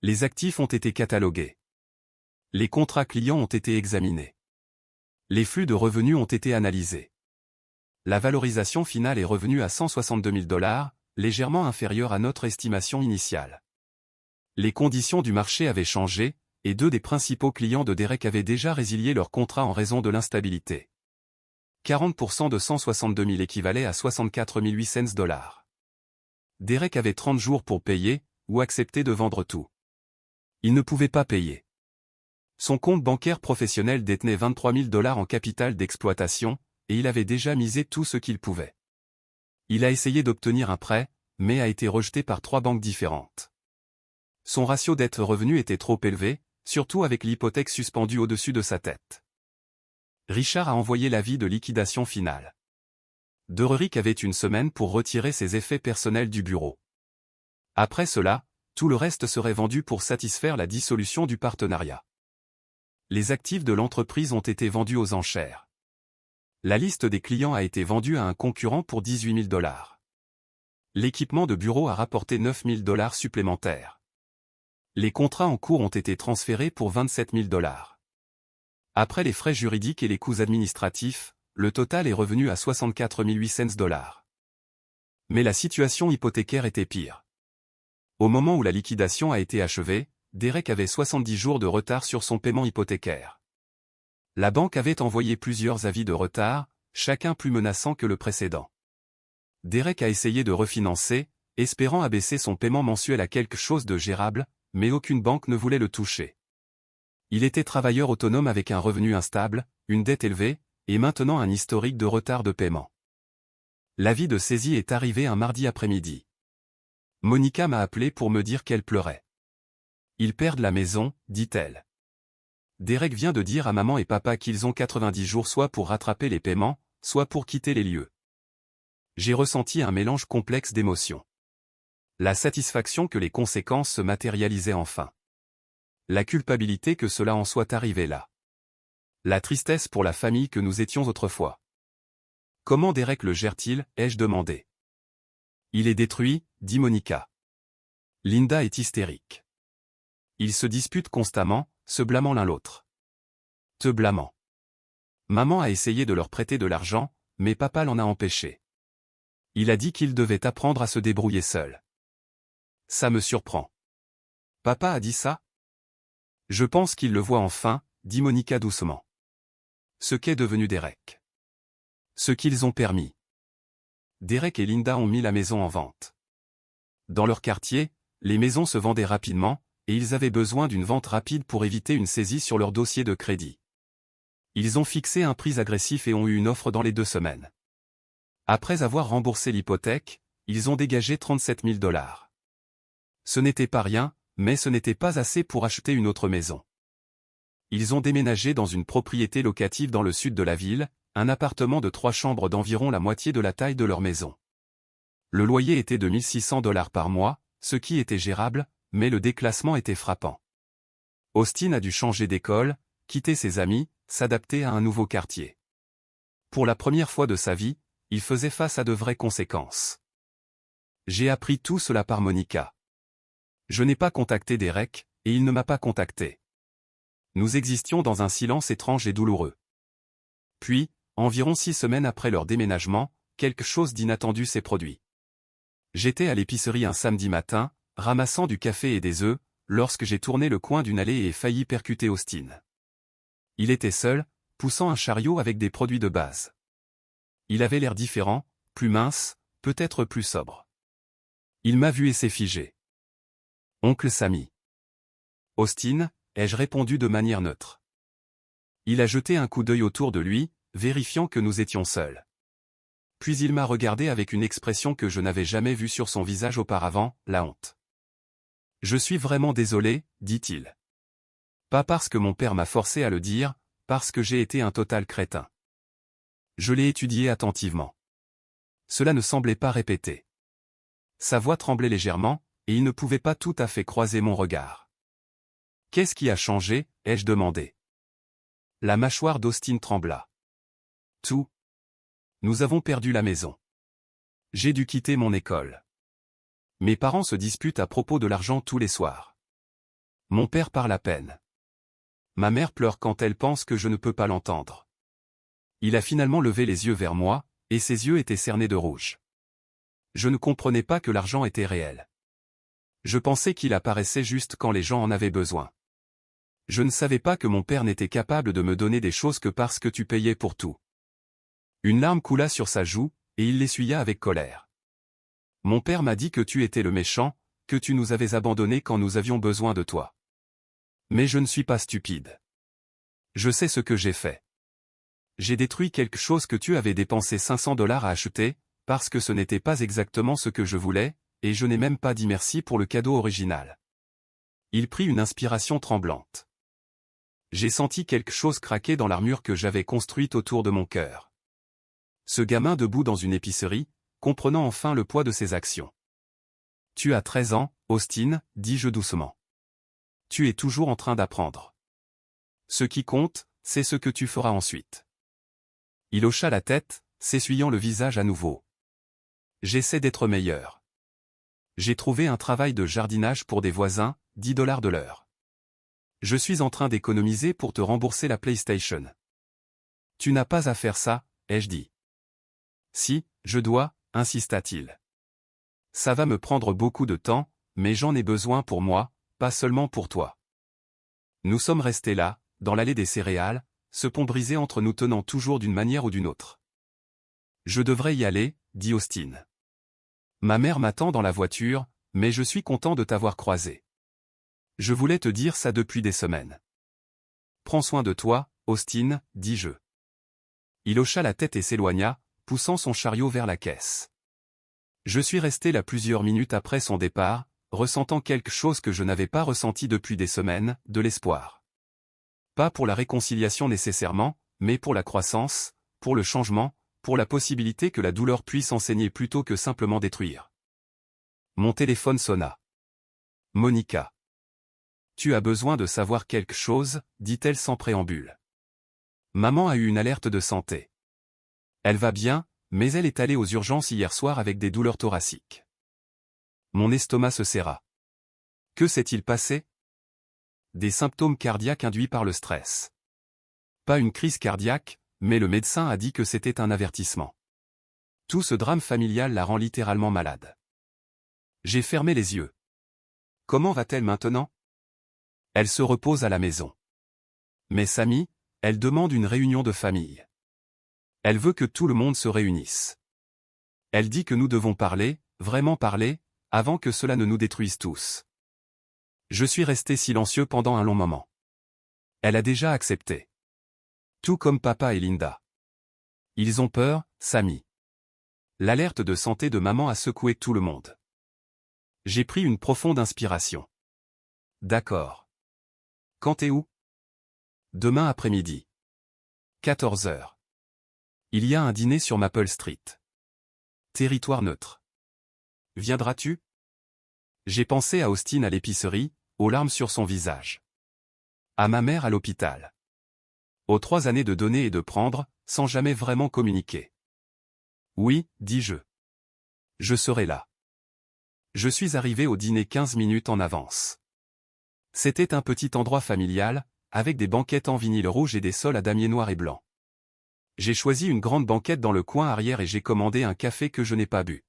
Les actifs ont été catalogués. Les contrats clients ont été examinés. Les flux de revenus ont été analysés. La valorisation finale est revenue à 162 000 $, légèrement inférieure à notre estimation initiale. Les conditions du marché avaient changé, et 2 des principaux clients de Derek avaient déjà résilié leur contrat en raison de l'instabilité. 40% de 162 000 équivalait à 64 800 $. Derek avait 30 jours pour payer, ou accepter de vendre tout. Il ne pouvait pas payer. Son compte bancaire professionnel détenait 23 000 $ en capital d'exploitation, et il avait déjà misé tout ce qu'il pouvait. Il a essayé d'obtenir un prêt, mais a été rejeté par 3 banques différentes. Son ratio dette-revenu était trop élevé, surtout avec l'hypothèque suspendue au-dessus de sa tête. Richard a envoyé l'avis de liquidation finale. Dererick avait une semaine pour retirer ses effets personnels du bureau. Après cela, tout le reste serait vendu pour satisfaire la dissolution du partenariat. Les actifs de l'entreprise ont été vendus aux enchères. La liste des clients a été vendue à un concurrent pour 18 000 $. L'équipement de bureau a rapporté 9 000 $ supplémentaires. Les contrats en cours ont été transférés pour 27 000 $. Après les frais juridiques et les coûts administratifs, le total est revenu à 64 800 $. Mais la situation hypothécaire était pire. Au moment où la liquidation a été achevée, Derek avait 70 jours de retard sur son paiement hypothécaire. La banque avait envoyé plusieurs avis de retard, chacun plus menaçant que le précédent. Derek a essayé de refinancer, espérant abaisser son paiement mensuel à quelque chose de gérable, mais aucune banque ne voulait le toucher. Il était travailleur autonome avec un revenu instable, une dette élevée, et maintenant un historique de retard de paiement. L'avis de saisie est arrivé un mardi après-midi. Monica m'a appelé pour me dire qu'elle pleurait. Ils perdent la maison, dit-elle. Derek vient de dire à maman et papa qu'ils ont 90 jours soit pour rattraper les paiements, soit pour quitter les lieux. J'ai ressenti un mélange complexe d'émotions. La satisfaction que les conséquences se matérialisaient enfin. La culpabilité que cela en soit arrivé là. La tristesse pour la famille que nous étions autrefois. Comment Derek le gère-t-il, ai-je demandé. Il est détruit, dit Monica. Linda est hystérique. Ils se disputent constamment, se blâmant l'un l'autre. Te blâmant. Maman a essayé de leur prêter de l'argent, mais papa l'en a empêché. Il a dit qu'il devait apprendre à se débrouiller seul. Ça me surprend. Papa a dit ça? Je pense qu'il le voit enfin, dit Monica doucement. Ce qu'est devenu Derek. Ce qu'ils ont permis. Derek et Linda ont mis la maison en vente. Dans leur quartier, les maisons se vendaient rapidement, et ils avaient besoin d'une vente rapide pour éviter une saisie sur leur dossier de crédit. Ils ont fixé un prix agressif et ont eu une offre dans les 2 semaines. Après avoir remboursé l'hypothèque, ils ont dégagé 37 000 $. Ce n'était pas rien, mais ce n'était pas assez pour acheter une autre maison. Ils ont déménagé dans une propriété locative dans le sud de la ville, un appartement de 3 chambres d'environ la moitié de la taille de leur maison. Le loyer était de 1 600 $ par mois, ce qui était gérable, mais le déclassement était frappant. Austin a dû changer d'école, quitter ses amis, s'adapter à un nouveau quartier. Pour la première fois de sa vie, il faisait face à de vraies conséquences. J'ai appris tout cela par Monica. Je n'ai pas contacté Derek, et il ne m'a pas contacté. Nous existions dans un silence étrange et douloureux. Puis, environ 6 semaines après leur déménagement, quelque chose d'inattendu s'est produit. J'étais à l'épicerie un samedi matin, ramassant du café et des œufs, lorsque j'ai tourné le coin d'une allée et failli percuter Austin. Il était seul, poussant un chariot avec des produits de base. Il avait l'air différent, plus mince, peut-être plus sobre. Il m'a vu et s'est figé. « Oncle Sammy. »« Austin » ai-je répondu de manière neutre. Il a jeté un coup d'œil autour de lui, vérifiant que nous étions seuls. Puis il m'a regardé avec une expression que je n'avais jamais vue sur son visage auparavant, la honte. « Je suis vraiment désolé, dit-il. Pas parce que mon père m'a forcé à le dire, parce que j'ai été un total crétin. » Je l'ai étudié attentivement. Cela ne semblait pas répété. Sa voix tremblait légèrement, et il ne pouvait pas tout à fait croiser mon regard. « Qu'est-ce qui a changé ?» ai-je demandé. La mâchoire d'Austin trembla. « Tout. Nous avons perdu la maison. J'ai dû quitter mon école. Mes parents se disputent à propos de l'argent tous les soirs. Mon père parle à peine. Ma mère pleure quand elle pense que je ne peux pas l'entendre. » Il a finalement levé les yeux vers moi, et ses yeux étaient cernés de rouge. Je ne comprenais pas que l'argent était réel. Je pensais qu'il apparaissait juste quand les gens en avaient besoin. Je ne savais pas que mon père n'était capable de me donner des choses que parce que tu payais pour tout. Une larme coula sur sa joue, et il l'essuya avec colère. Mon père m'a dit que tu étais le méchant, que tu nous avais abandonnés quand nous avions besoin de toi. Mais je ne suis pas stupide. Je sais ce que j'ai fait. J'ai détruit quelque chose que tu avais dépensé 500 $ à acheter, parce que ce n'était pas exactement ce que je voulais, et je n'ai même pas dit merci pour le cadeau original. Il prit une inspiration tremblante. J'ai senti quelque chose craquer dans l'armure que j'avais construite autour de mon cœur. Ce gamin debout dans une épicerie, comprenant enfin le poids de ses actions. « Tu as 13 ans, Austin, dis-je doucement. Tu es toujours en train d'apprendre. Ce qui compte, c'est ce que tu feras ensuite. » Il hocha la tête, s'essuyant le visage à nouveau. « J'essaie d'être meilleur. J'ai trouvé un travail de jardinage pour des voisins, 10 $ de l'heure. Je suis en train d'économiser pour te rembourser la PlayStation. »« Tu n'as pas à faire ça, » ai-je dit. « Si, je dois, » insista-t-il. « Ça va me prendre beaucoup de temps, mais j'en ai besoin pour moi, pas seulement pour toi. » Nous sommes restés là, dans l'allée des céréales, ce pont brisé entre nous tenant toujours d'une manière ou d'une autre. « Je devrais y aller, » dit Austin. « Ma mère m'attend dans la voiture, mais je suis content de t'avoir croisé. Je voulais te dire ça depuis des semaines. »« Prends soin de toi, Austin, » dis-je. Il hocha la tête et s'éloigna, poussant son chariot vers la caisse. Je suis resté là plusieurs minutes après son départ, ressentant quelque chose que je n'avais pas ressenti depuis des semaines, de l'espoir. Pas pour la réconciliation nécessairement, mais pour la croissance, pour le changement, pour la possibilité que la douleur puisse enseigner plutôt que simplement détruire. Mon téléphone sonna. « Monica. Tu as besoin de savoir quelque chose, dit-elle sans préambule. Maman a eu une alerte de santé. Elle va bien, mais elle est allée aux urgences hier soir avec des douleurs thoraciques. » Mon estomac se serra. Que s'est-il passé? Des symptômes cardiaques induits par le stress. Pas une crise cardiaque, mais le médecin a dit que c'était un avertissement. Tout ce drame familial la rend littéralement malade. J'ai fermé les yeux. Comment va-t-elle maintenant? Elle se repose à la maison. Mais Sammy, elle demande une réunion de famille. Elle veut que tout le monde se réunisse. Elle dit que nous devons parler, vraiment parler, avant que cela ne nous détruise tous. Je suis resté silencieux pendant un long moment. Elle a déjà accepté. Tout comme papa et Linda. Ils ont peur, Sammy. L'alerte de santé de maman a secoué tout le monde. J'ai pris une profonde inspiration. D'accord. Quand et où? Demain après-midi. 14 heures. Il y a un dîner sur Maple Street. Territoire neutre. Viendras-tu? J'ai pensé à Austin à l'épicerie, aux larmes sur son visage. À ma mère à l'hôpital. Aux 3 années de donner et de prendre, sans jamais vraiment communiquer. Oui, dis-je. Je serai là. Je suis arrivé au dîner 15 minutes en avance. C'était un petit endroit familial, avec des banquettes en vinyle rouge et des sols à damier noir et blanc. J'ai choisi une grande banquette dans le coin arrière et j'ai commandé un café que je n'ai pas bu.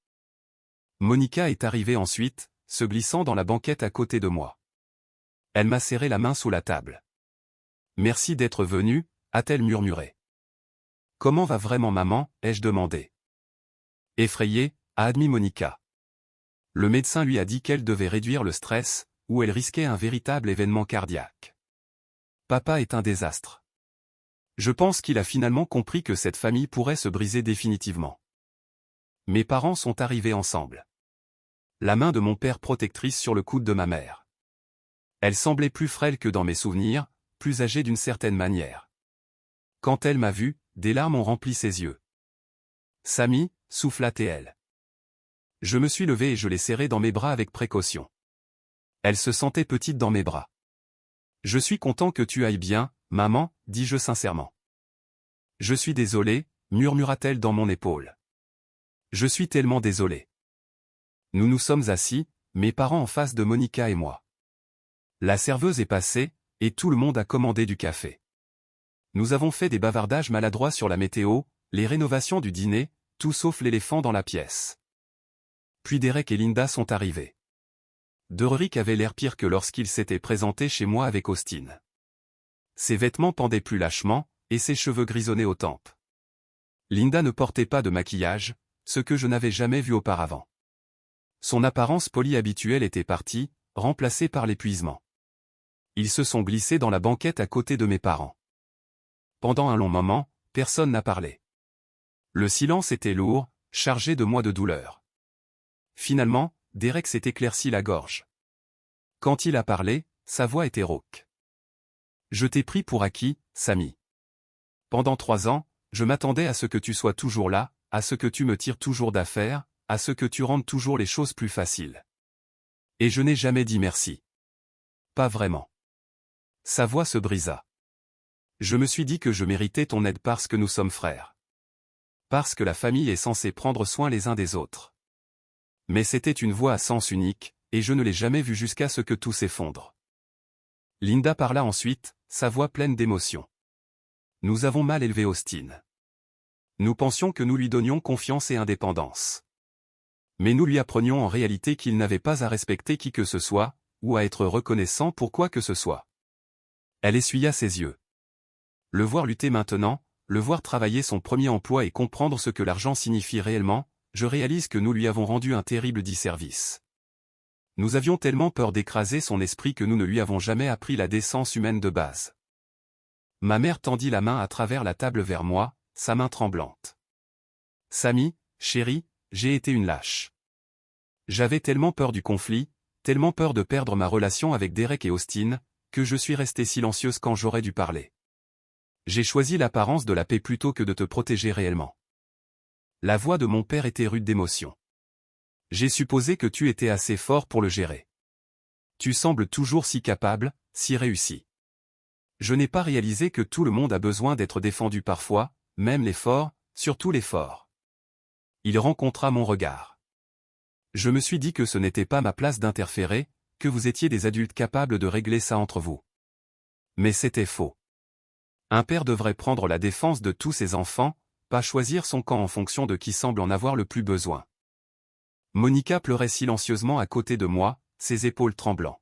Monica est arrivée ensuite, se glissant dans la banquette à côté de moi. Elle m'a serré la main sous la table. « Merci d'être venue », a-t-elle murmuré. « Comment va vraiment maman ?» ai-je demandé. Effrayée, a admis Monica. Le médecin lui a dit qu'elle devait réduire le stress, ou elle risquait un véritable événement cardiaque. Papa est un désastre. Je pense qu'il a finalement compris que cette famille pourrait se briser définitivement. Mes parents sont arrivés ensemble. La main de mon père protectrice sur le coude de ma mère. Elle semblait plus frêle que dans mes souvenirs, plus âgée d'une certaine manière. Quand elle m'a vu, des larmes ont rempli ses yeux. Samy, souffla-t-elle. Je me suis levé et je l'ai serrée dans mes bras avec précaution. Elle se sentait petite dans mes bras. Je suis content que tu ailles bien, maman, dis-je sincèrement. Je suis désolé, murmura-t-elle dans mon épaule. Je suis tellement désolé. Nous nous sommes assis, mes parents en face de Monica et moi. La serveuse est passée, et tout le monde a commandé du café. Nous avons fait des bavardages maladroits sur la météo, les rénovations du dîner, tout sauf l'éléphant dans la pièce. Puis Derek et Linda sont arrivés. Derrick avait l'air pire que lorsqu'il s'était présenté chez moi avec Austin. Ses vêtements pendaient plus lâchement, et ses cheveux grisonnaient aux tempes. Linda ne portait pas de maquillage, ce que je n'avais jamais vu auparavant. Son apparence polie habituelle était partie, remplacée par l'épuisement. Ils se sont glissés dans la banquette à côté de mes parents. Pendant un long moment, personne n'a parlé. Le silence était lourd, chargé de mois de douleur. Finalement, Derek s'est éclairci la gorge. Quand il a parlé, sa voix était rauque. Je t'ai pris pour acquis, Samy. Pendant 3 ans, je m'attendais à ce que tu sois toujours là, à ce que tu me tires toujours d'affaire, à ce que tu rendes toujours les choses plus faciles. Et je n'ai jamais dit merci. Pas vraiment. Sa voix se brisa. Je me suis dit que je méritais ton aide parce que nous sommes frères. Parce que la famille est censée prendre soin les uns des autres. Mais c'était une voix à sens unique, et je ne l'ai jamais vue jusqu'à ce que tout s'effondre. Linda parla ensuite, sa voix pleine d'émotion. Nous avons mal élevé Austin. Nous pensions que nous lui donnions confiance et indépendance. Mais nous lui apprenions en réalité qu'il n'avait pas à respecter qui que ce soit, ou à être reconnaissant pour quoi que ce soit. Elle essuya ses yeux. Le voir lutter maintenant, le voir travailler son premier emploi et comprendre ce que l'argent signifie réellement, je réalise que nous lui avons rendu un terrible disservice. Nous avions tellement peur d'écraser son esprit que nous ne lui avons jamais appris la décence humaine de base. Ma mère tendit la main à travers la table vers moi, sa main tremblante. Samy, chérie, j'ai été une lâche. J'avais tellement peur du conflit, tellement peur de perdre ma relation avec Derek et Austin, que je suis restée silencieuse quand j'aurais dû parler. J'ai choisi l'apparence de la paix plutôt que de te protéger réellement. La voix de mon père était rude d'émotion. J'ai supposé que tu étais assez fort pour le gérer. Tu sembles toujours si capable, si réussi. Je n'ai pas réalisé que tout le monde a besoin d'être défendu parfois, même les forts, surtout les forts. Il rencontra mon regard. Je me suis dit que ce n'était pas ma place d'interférer, que vous étiez des adultes capables de régler ça entre vous. Mais c'était faux. Un père devrait prendre la défense de tous ses enfants, pas choisir son camp en fonction de qui semble en avoir le plus besoin. Monica pleurait silencieusement à côté de moi, ses épaules tremblant.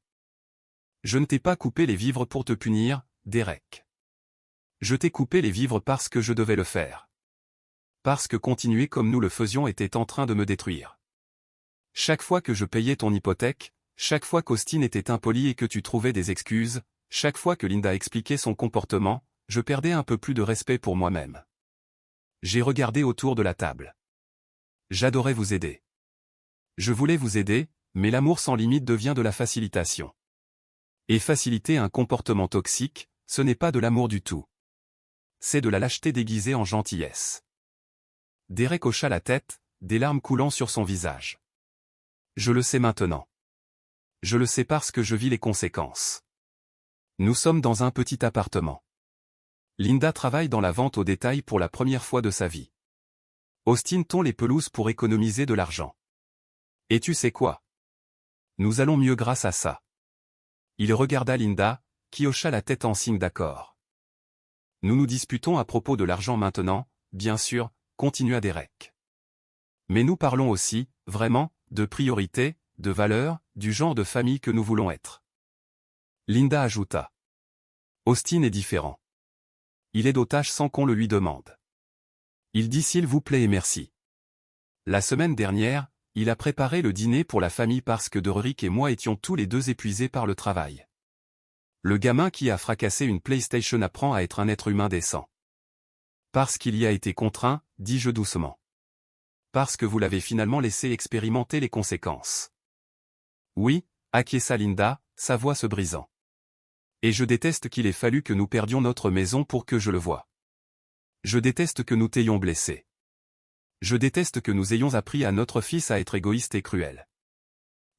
Je ne t'ai pas coupé les vivres pour te punir, Derek. Je t'ai coupé les vivres parce que je devais le faire. Parce que continuer comme nous le faisions était en train de me détruire. Chaque fois que je payais ton hypothèque, chaque fois qu'Austin était impoli et que tu trouvais des excuses, chaque fois que Linda expliquait son comportement, je perdais un peu plus de respect pour moi-même. J'ai regardé autour de la table. J'adorais vous aider. Je voulais vous aider, mais l'amour sans limite devient de la facilitation. Et faciliter un comportement toxique, ce n'est pas de l'amour du tout. C'est de la lâcheté déguisée en gentillesse. Derek hocha la tête, des larmes coulant sur son visage. Je le sais maintenant. Je le sais parce que je vis les conséquences. Nous sommes dans un petit appartement. Linda travaille dans la vente au détail pour la première fois de sa vie. Austin tond les pelouses pour économiser de l'argent. Et tu sais quoi? Nous allons mieux grâce à ça. Il regarda Linda, qui hocha la tête en signe d'accord. Nous nous disputons à propos de l'argent maintenant, bien sûr, continua Derek. Mais nous parlons aussi, vraiment, de priorités, de valeurs, du genre de famille que nous voulons être. Linda ajouta. Austin est différent. Il aide aux tâches sans qu'on le lui demande. Il dit s'il vous plaît et merci. La semaine dernière, il a préparé le dîner pour la famille parce que Derek et moi étions tous les deux épuisés par le travail. Le gamin qui a fracassé une PlayStation apprend à être un être humain décent. Parce qu'il y a été contraint, dis-je doucement. Parce que vous l'avez finalement laissé expérimenter les conséquences. Oui, acquiesça Linda, sa voix se brisant. Et je déteste qu'il ait fallu que nous perdions notre maison pour que je le voie. Je déteste que nous t'ayons blessé. Je déteste que nous ayons appris à notre fils à être égoïste et cruel.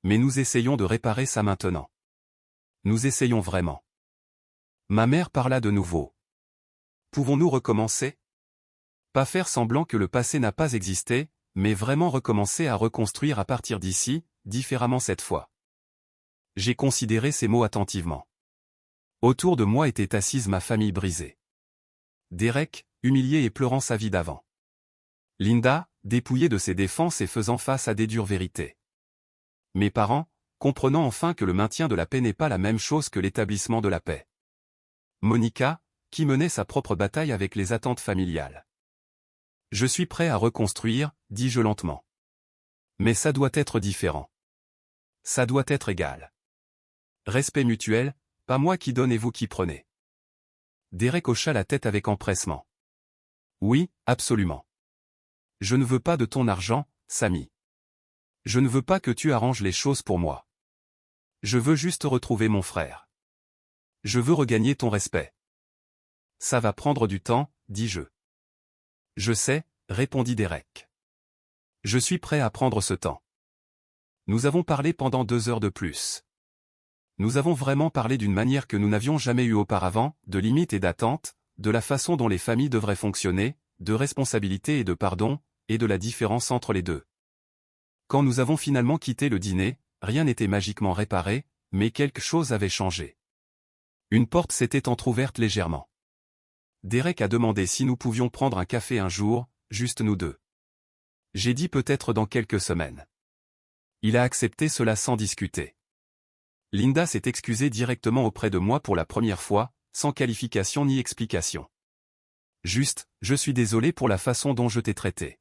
Mais nous essayons de réparer ça maintenant. Nous essayons vraiment. Ma mère parla de nouveau. Pouvons-nous recommencer? Pas faire semblant que le passé n'a pas existé, mais vraiment recommencer à reconstruire à partir d'ici, différemment cette fois. J'ai considéré ces mots attentivement. Autour de moi était assise ma famille brisée. Derek, humilié et pleurant sa vie d'avant. Linda, dépouillée de ses défenses et faisant face à des dures vérités. Mes parents, comprenant enfin que le maintien de la paix n'est pas la même chose que l'établissement de la paix. Monica, qui menait sa propre bataille avec les attentes familiales. Je suis prêt à reconstruire, dis-je lentement. Mais ça doit être différent. Ça doit être égal. Respect mutuel, pas moi qui donne et vous qui prenez. Derek hocha la tête avec empressement. Oui, absolument. Je ne veux pas de ton argent, Sammy. Je ne veux pas que tu arranges les choses pour moi. Je veux juste retrouver mon frère. Je veux regagner ton respect. Ça va prendre du temps, dis-je. Je sais, répondit Derek. Je suis prêt à prendre ce temps. Nous avons parlé pendant 2 heures de plus. Nous avons vraiment parlé d'une manière que nous n'avions jamais eue auparavant, de limites et d'attentes, de la façon dont les familles devraient fonctionner, de responsabilité et de pardon, et de la différence entre les deux. Quand nous avons finalement quitté le dîner, rien n'était magiquement réparé, mais quelque chose avait changé. Une porte s'était entr'ouverte légèrement. Derek a demandé si nous pouvions prendre un café un jour, juste nous deux. J'ai dit peut-être dans quelques semaines. Il a accepté cela sans discuter. Linda s'est excusée directement auprès de moi pour la première fois, sans qualification ni explication. Juste, je suis désolé pour la façon dont je t'ai traité.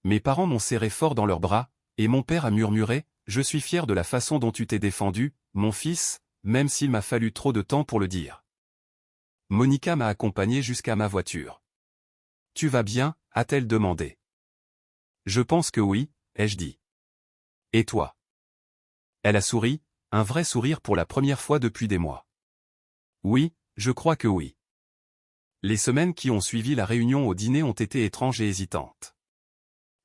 Mes parents m'ont serré fort dans leurs bras, et mon père a murmuré, je suis fier de la façon dont tu t'es défendu, mon fils, même s'il m'a fallu trop de temps pour le dire. Monica m'a accompagné jusqu'à ma voiture. Tu vas bien, a-t-elle demandé. Je pense que oui, ai-je dit. Et toi? Elle a souri, un vrai sourire pour la première fois depuis des mois. Oui, je crois que oui. Les semaines qui ont suivi la réunion au dîner ont été étranges et hésitantes.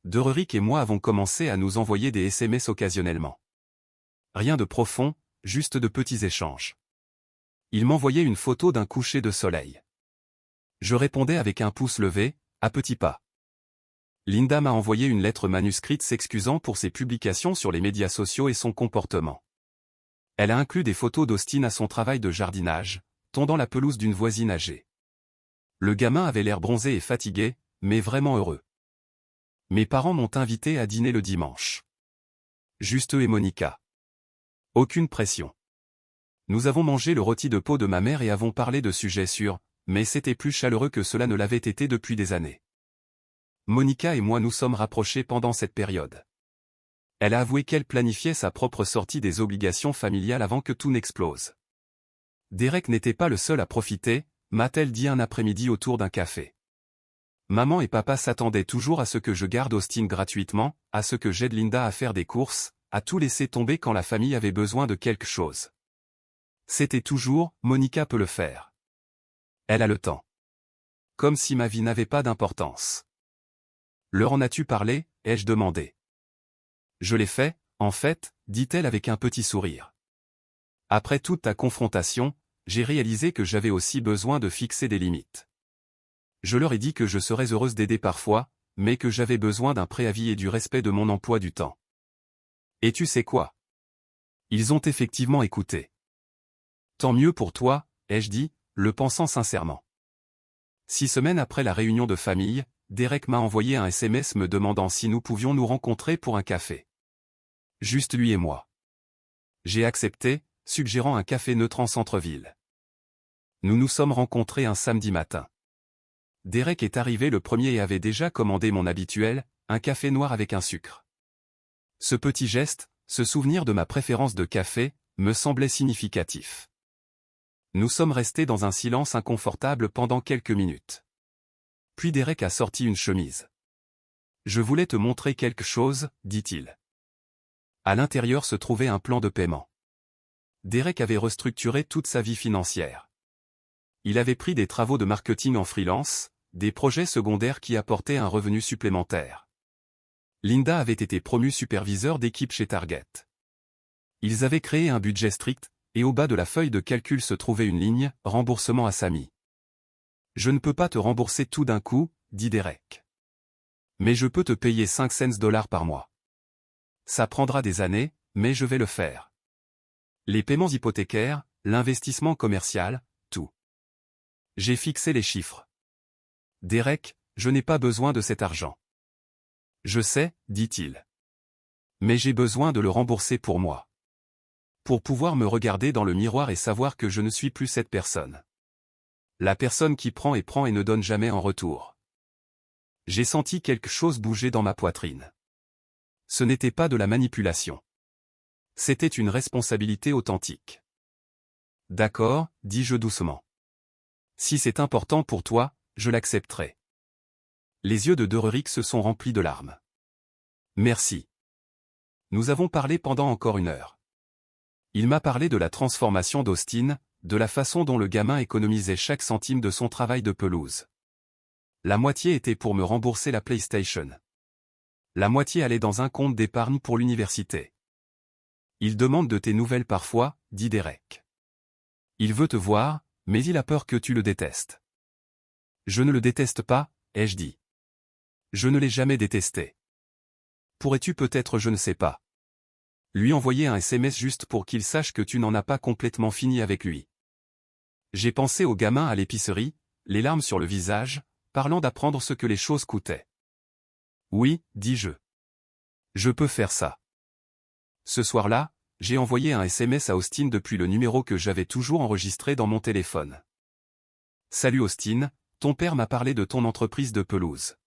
Derek et moi avons commencé à nous envoyer des SMS occasionnellement. Rien de profond, juste de petits échanges. Il m'envoyait une photo d'un coucher de soleil. Je répondais avec un pouce levé, à petits pas. Linda m'a envoyé une lettre manuscrite s'excusant pour ses publications sur les médias sociaux et son comportement. Elle a inclus des photos d'Austin à son travail de jardinage, tondant la pelouse d'une voisine âgée. Le gamin avait l'air bronzé et fatigué, mais vraiment heureux. Mes parents m'ont invité à dîner le dimanche. Juste eux et Monica. Aucune pression. Nous avons mangé le rôti de peau de ma mère et avons parlé de sujets sûrs, mais c'était plus chaleureux que cela ne l'avait été depuis des années. Monica et moi nous sommes rapprochés pendant cette période. Elle a avoué qu'elle planifiait sa propre sortie des obligations familiales avant que tout n'explose. Derek n'était pas le seul à profiter, m'a-t-elle dit un après-midi autour d'un café. Maman et papa s'attendaient toujours à ce que je garde Austin gratuitement, à ce que j'aide Linda à faire des courses, à tout laisser tomber quand la famille avait besoin de quelque chose. C'était toujours, Monica peut le faire. Elle a le temps. Comme si ma vie n'avait pas d'importance. Leur en as-tu parlé, ai-je demandé. Je l'ai fait, en fait, dit-elle avec un petit sourire. Après toute ta confrontation, j'ai réalisé que j'avais aussi besoin de fixer des limites. Je leur ai dit que je serais heureuse d'aider parfois, mais que j'avais besoin d'un préavis et du respect de mon emploi du temps. Et tu sais quoi? Ils ont effectivement écouté. Tant mieux pour toi, ai-je dit, le pensant sincèrement. 6 semaines après la réunion de famille, Derek m'a envoyé un SMS me demandant si nous pouvions nous rencontrer pour un café. Juste lui et moi. J'ai accepté, suggérant un café neutre en centre-ville. Nous nous sommes rencontrés un samedi matin. Derek est arrivé le premier et avait déjà commandé mon habituel, un café noir avec un sucre. Ce petit geste, ce souvenir de ma préférence de café, me semblait significatif. Nous sommes restés dans un silence inconfortable pendant quelques minutes. Puis Derek a sorti une chemise. Je voulais te montrer quelque chose, dit-il. À l'intérieur se trouvait un plan de paiement. Derek avait restructuré toute sa vie financière. Il avait pris des travaux de marketing en freelance, des projets secondaires qui apportaient un revenu supplémentaire. Linda avait été promue superviseur d'équipe chez Target. Ils avaient créé un budget strict, et au bas de la feuille de calcul se trouvait une ligne « Remboursement à Samy ». Je ne peux pas te rembourser tout d'un coup, dit Derek. Mais je peux te payer 5 cents par mois. Ça prendra des années, mais je vais le faire. Les paiements hypothécaires, l'investissement commercial, tout. J'ai fixé les chiffres. Derek, je n'ai pas besoin de cet argent. Je sais, dit-il. Mais j'ai besoin de le rembourser pour moi. Pour pouvoir me regarder dans le miroir et savoir que je ne suis plus cette personne. La personne qui prend et ne donne jamais en retour. J'ai senti quelque chose bouger dans ma poitrine. Ce n'était pas de la manipulation. C'était une responsabilité authentique. D'accord, dis-je doucement. Si c'est important pour toi, je l'accepterai. Les yeux de Derek se sont remplis de larmes. Merci. Nous avons parlé pendant encore 1 heure. Il m'a parlé de la transformation d'Austin, de la façon dont le gamin économisait chaque centime de son travail de pelouse. La moitié était pour me rembourser la PlayStation. La moitié allait dans un compte d'épargne pour l'université. Il demande de tes nouvelles parfois, dit Derek. Il veut te voir, mais il a peur que tu le détestes. Je ne le déteste pas, ai-je dit. Je ne l'ai jamais détesté. Pourrais-tu peut-être, je ne sais pas. Lui envoyer un SMS juste pour qu'il sache que tu n'en as pas complètement fini avec lui. J'ai pensé au gamin à l'épicerie, les larmes sur le visage, parlant d'apprendre ce que les choses coûtaient. Oui, dis-je. Je peux faire ça. Ce soir-là, j'ai envoyé un SMS à Austin depuis le numéro que j'avais toujours enregistré dans mon téléphone. Salut Austin, ton père m'a parlé de ton entreprise de pelouse.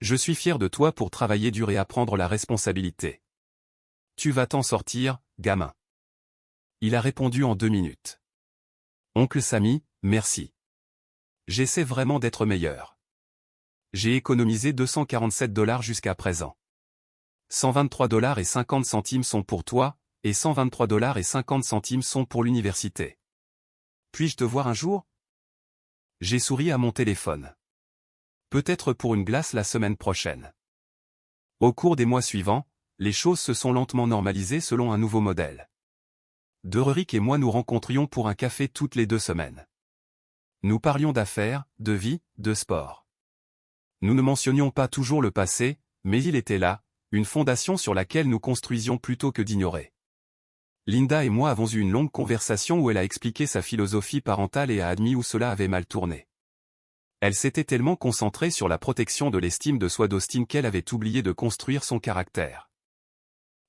Je suis fier de toi pour travailler dur et apprendre la responsabilité. Tu vas t'en sortir, gamin. Il a répondu en 2 minutes. Oncle Samy, merci. J'essaie vraiment d'être meilleur. J'ai économisé $247 jusqu'à présent. $123,50 sont pour toi, et $123,50 sont pour l'université. Puis-je te voir un jour? J'ai souri à mon téléphone. Peut-être pour une glace la semaine prochaine. Au cours des mois suivants, les choses se sont lentement normalisées selon un nouveau modèle. Derek et moi nous rencontrions pour un café toutes les 2 semaines. Nous parlions d'affaires, de vie, de sport. Nous ne mentionnions pas toujours le passé, mais il était là, une fondation sur laquelle nous construisions plutôt que d'ignorer. Linda et moi avons eu une longue conversation où elle a expliqué sa philosophie parentale et a admis où cela avait mal tourné. Elle s'était tellement concentrée sur la protection de l'estime de soi d'Austin qu'elle avait oublié de construire son caractère.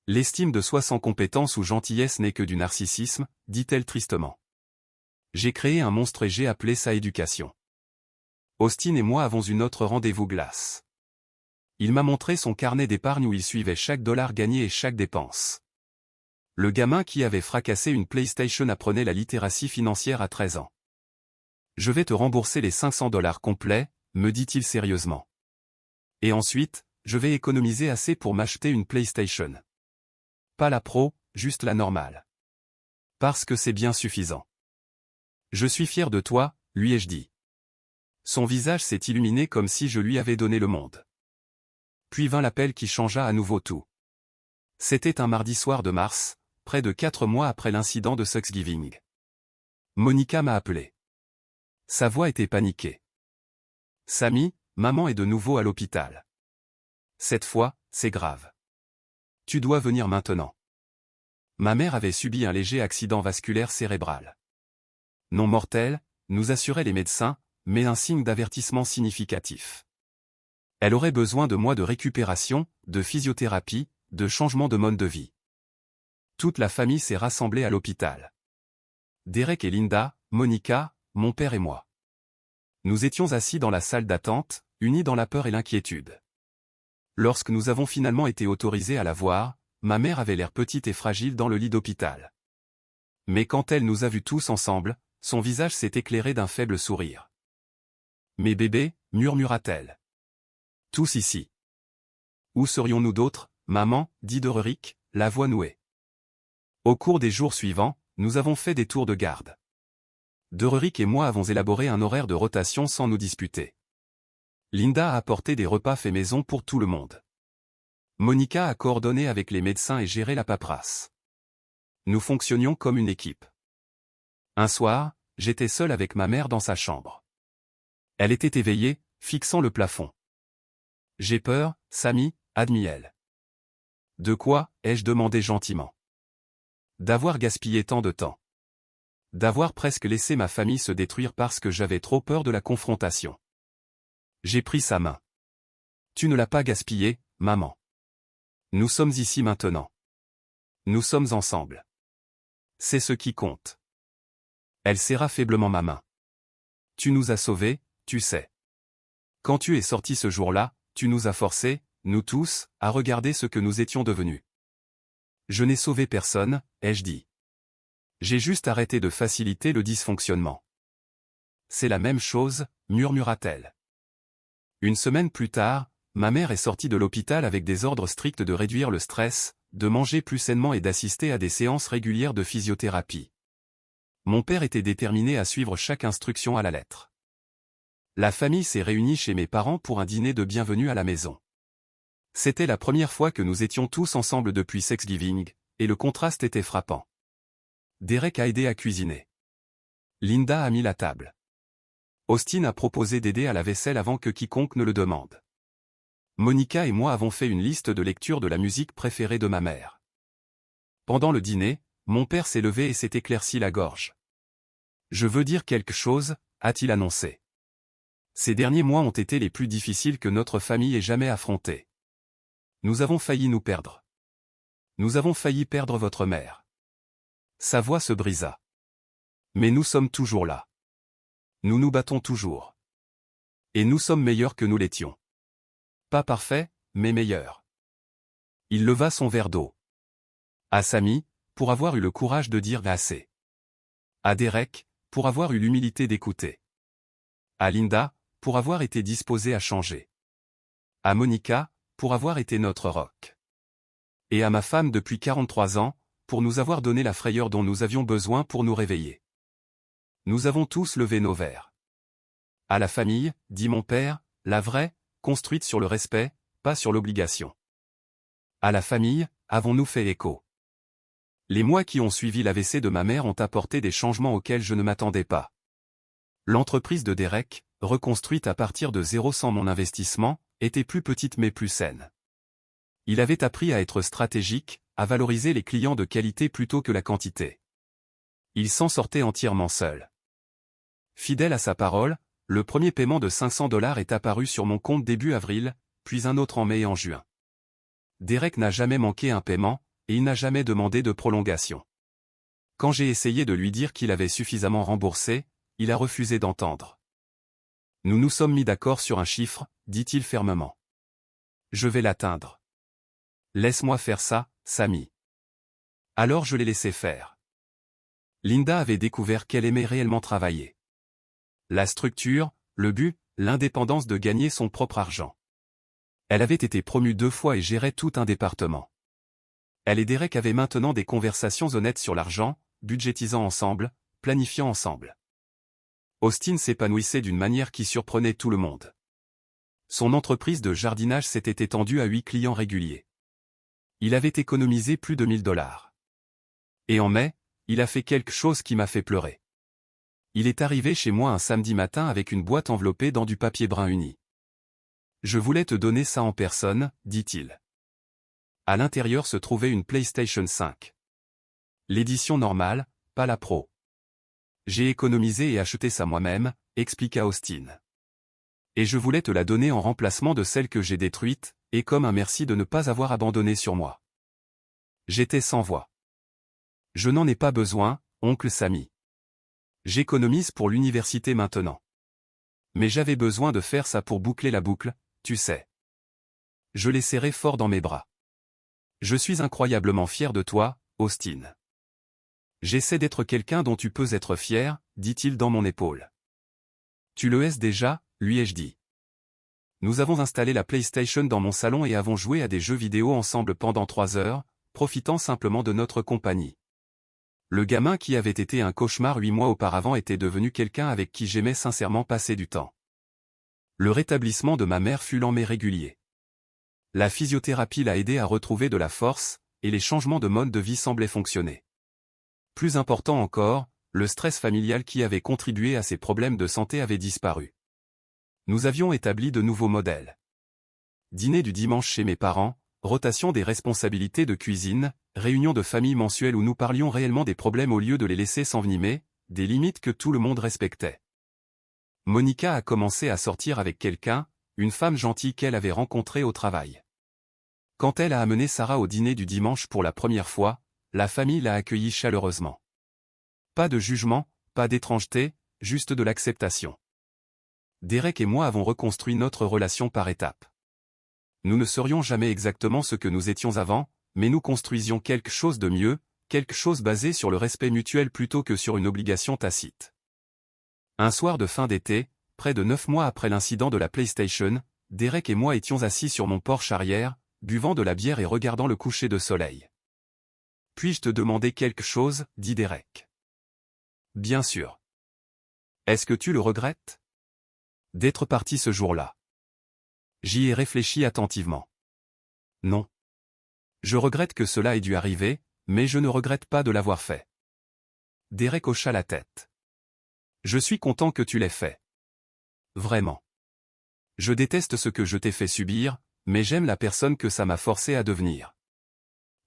L'estime de soi sans compétence ou gentillesse n'est que du narcissisme, dit-elle tristement. J'ai créé un monstre et j'ai appelé ça éducation. Austin et moi avons eu notre rendez-vous glace. Il m'a montré son carnet d'épargne où il suivait chaque dollar gagné et chaque dépense. Le gamin qui avait fracassé une PlayStation apprenait la littératie financière à 13 ans. Je vais te rembourser les $500 complets, me dit-il sérieusement. Et ensuite, je vais économiser assez pour m'acheter une PlayStation. Pas la Pro, juste la normale. Parce que c'est bien suffisant. Je suis fier de toi, lui ai-je dit. Son visage s'est illuminé comme si je lui avais donné le monde. Puis vint l'appel qui changea à nouveau tout. C'était un mardi soir de mars, près de 4 mois après l'incident de Thanksgiving. Monica m'a appelé. Sa voix était paniquée. Sammy, maman est de nouveau à l'hôpital. Cette fois, c'est grave. Tu dois venir maintenant. Ma mère avait subi un léger accident vasculaire cérébral. Non mortel, nous assuraient les médecins, mais un signe d'avertissement significatif. Elle aurait besoin de mois de récupération, de physiothérapie, de changement de mode de vie. Toute la famille s'est rassemblée à l'hôpital. Derek et Linda, Monica, mon père et moi. Nous étions assis dans la salle d'attente, unis dans la peur et l'inquiétude. Lorsque nous avons finalement été autorisés à la voir, ma mère avait l'air petite et fragile dans le lit d'hôpital. Mais quand elle nous a vus tous ensemble, son visage s'est éclairé d'un faible sourire. « Mes bébés » murmura-t-elle. « Tous ici. »« Où serions-nous d'autres, maman » dit Derek, la voix nouée. Au cours des jours suivants, nous avons fait des tours de garde. Derek et moi avons élaboré un horaire de rotation sans nous disputer. Linda a apporté des repas faits maison pour tout le monde. Monica a coordonné avec les médecins et géré la paperasse. Nous fonctionnions comme une équipe. Un soir, j'étais seul avec ma mère dans sa chambre. Elle était éveillée, fixant le plafond. « J'ai peur, Sammy » admit-elle. « De quoi » ai-je demandé gentiment. « D'avoir gaspillé tant de temps. D'avoir presque laissé ma famille se détruire parce que j'avais trop peur de la confrontation. » J'ai pris sa main. « Tu ne l'as pas gaspillé, maman. Nous sommes ici maintenant. Nous sommes ensemble. C'est ce qui compte. » Elle serra faiblement ma main. « Tu nous as sauvés, tu sais. Quand tu es sorti ce jour-là, tu nous as forcés, nous tous, à regarder ce que nous étions devenus. » Je n'ai sauvé personne, ai-je dit. J'ai juste arrêté de faciliter le dysfonctionnement. C'est la même chose, murmura-t-elle. Une semaine plus tard, ma mère est sortie de l'hôpital avec des ordres stricts de réduire le stress, de manger plus sainement et d'assister à des séances régulières de physiothérapie. Mon père était déterminé à suivre chaque instruction à la lettre. La famille s'est réunie chez mes parents pour un dîner de bienvenue à la maison. C'était la première fois que nous étions tous ensemble depuis Thanksgiving, et le contraste était frappant. Derek a aidé à cuisiner. Linda a mis la table. Austin a proposé d'aider à la vaisselle avant que quiconque ne le demande. Monica et moi avons fait une liste de lecture de la musique préférée de ma mère. Pendant le dîner, mon père s'est levé et s'est éclairci la gorge. « Je veux dire quelque chose » a-t-il annoncé. Ces derniers mois ont été les plus difficiles que notre famille ait jamais affrontés. Nous avons failli nous perdre. Nous avons failli perdre votre mère. Sa voix se brisa. Mais nous sommes toujours là. Nous nous battons toujours. Et nous sommes meilleurs que nous l'étions. Pas parfaits, mais meilleurs. Il leva son verre d'eau. À Sammy, pour avoir eu le courage de dire assez. À Derek, pour avoir eu l'humilité d'écouter. À Linda, pour avoir été disposée à changer. À Monica, pour avoir été notre rock. Et à ma femme depuis 43 ans, pour nous avoir donné la frayeur dont nous avions besoin pour nous réveiller. Nous avons tous levé nos verres. À la famille, dit mon père, la vraie, construite sur le respect, pas sur l'obligation. À la famille, avons-nous fait écho. Les mois qui ont suivi l'AVC de ma mère ont apporté des changements auxquels je ne m'attendais pas. L'entreprise de Derek, reconstruite à partir de zéro sans mon investissement, était plus petite mais plus saine. Il avait appris à être stratégique, à valoriser les clients de qualité plutôt que la quantité. Il s'en sortait entièrement seul. Fidèle à sa parole, le premier paiement de $500 est apparu sur mon compte début avril, puis un autre en mai et en juin. Derek n'a jamais manqué un paiement, et il n'a jamais demandé de prolongation. Quand j'ai essayé de lui dire qu'il avait suffisamment remboursé, il a refusé d'entendre. Nous nous sommes mis d'accord sur un chiffre, dit-il fermement. Je vais l'atteindre. Laisse-moi faire ça, Sammy. Alors je l'ai laissé faire. Linda avait découvert qu'elle aimait réellement travailler. La structure, le but, l'indépendance de gagner son propre argent. Elle avait été promue 2 fois et gérait tout un département. Elle et Derek avaient maintenant des conversations honnêtes sur l'argent, budgétisant ensemble, planifiant ensemble. Austin s'épanouissait d'une manière qui surprenait tout le monde. Son entreprise de jardinage s'était étendue à 8 clients réguliers. Il avait économisé plus de $1000. Et en mai, il a fait quelque chose qui m'a fait pleurer. Il est arrivé chez moi un samedi matin avec une boîte enveloppée dans du papier brun uni. Je voulais te donner ça en personne, dit-il. À l'intérieur se trouvait une PlayStation 5. L'édition normale, pas la Pro. J'ai économisé et acheté ça moi-même, expliqua Austin. Et je voulais te la donner en remplacement de celle que j'ai détruite, et comme un merci de ne pas avoir abandonné sur moi. J'étais sans voix. Je n'en ai pas besoin, oncle Sammy. J'économise pour l'université maintenant. Mais j'avais besoin de faire ça pour boucler la boucle, tu sais. Je l'ai serré fort dans mes bras. Je suis incroyablement fier de toi, Austin. J'essaie d'être quelqu'un dont tu peux être fier, dit-il dans mon épaule. Tu le es déjà, lui ai-je dit. Nous avons installé la PlayStation dans mon salon et avons joué à des jeux vidéo ensemble pendant 3 heures, profitant simplement de notre compagnie. Le gamin qui avait été un cauchemar 8 mois auparavant était devenu quelqu'un avec qui j'aimais sincèrement passer du temps. Le rétablissement de ma mère fut lent mais régulier. La physiothérapie l'a aidé à retrouver de la force, et les changements de mode de vie semblaient fonctionner. Plus important encore, le stress familial qui avait contribué à ses problèmes de santé avait disparu. Nous avions établi de nouveaux modèles. Dîner du dimanche chez mes parents, rotation des responsabilités de cuisine, réunion de famille mensuelle où nous parlions réellement des problèmes au lieu de les laisser s'envenimer, des limites que tout le monde respectait. Monica a commencé à sortir avec quelqu'un, une femme gentille qu'elle avait rencontrée au travail. Quand elle a amené Sarah au dîner du dimanche pour la première fois, la famille l'a accueillie chaleureusement. Pas de jugement, pas d'étrangeté, juste de l'acceptation. Derek et moi avons reconstruit notre relation par étapes. Nous ne serions jamais exactement ce que nous étions avant, mais nous construisions quelque chose de mieux, quelque chose basé sur le respect mutuel plutôt que sur une obligation tacite. Un soir de fin d'été, près de 9 mois après l'incident de la PlayStation, Derek et moi étions assis sur mon porche arrière, buvant de la bière et regardant le coucher de soleil. « Puis-je te demander quelque chose ?» dit Derek. « Bien sûr. Est-ce que tu le regrettes ? D'être parti ce jour-là. » J'y ai réfléchi attentivement. Non. Je regrette que cela ait dû arriver, mais je ne regrette pas de l'avoir fait. Derek hocha la tête. Je suis content que tu l'aies fait. Vraiment. Je déteste ce que je t'ai fait subir, mais j'aime la personne que ça m'a forcé à devenir.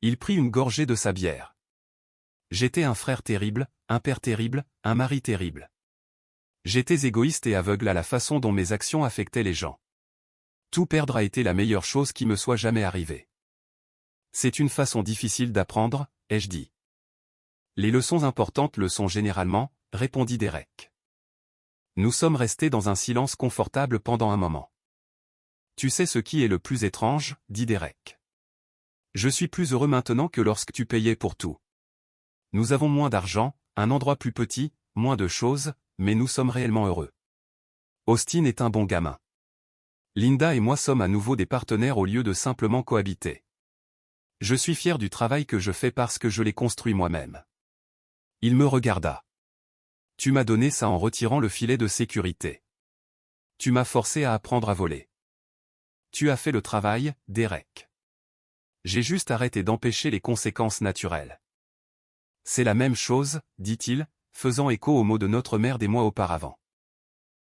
Il prit une gorgée de sa bière. J'étais un frère terrible, un père terrible, un mari terrible. J'étais égoïste et aveugle à la façon dont mes actions affectaient les gens. Tout perdre a été la meilleure chose qui me soit jamais arrivée. C'est une façon difficile d'apprendre, ai-je dit. Les leçons importantes le sont généralement, répondit Derek. Nous sommes restés dans un silence confortable pendant un moment. Tu sais ce qui est le plus étrange, dit Derek. Je suis plus heureux maintenant que lorsque tu payais pour tout. Nous avons moins d'argent, un endroit plus petit, moins de choses, mais nous sommes réellement heureux. Austin est un bon gamin. Linda et moi sommes à nouveau des partenaires au lieu de simplement cohabiter. Je suis fier du travail que je fais parce que je l'ai construit moi-même. Il me regarda. Tu m'as donné ça en retirant le filet de sécurité. Tu m'as forcé à apprendre à voler. Tu as fait le travail, Derek. J'ai juste arrêté d'empêcher les conséquences naturelles. C'est la même chose, dit-il, faisant écho aux mots de notre mère des mois auparavant.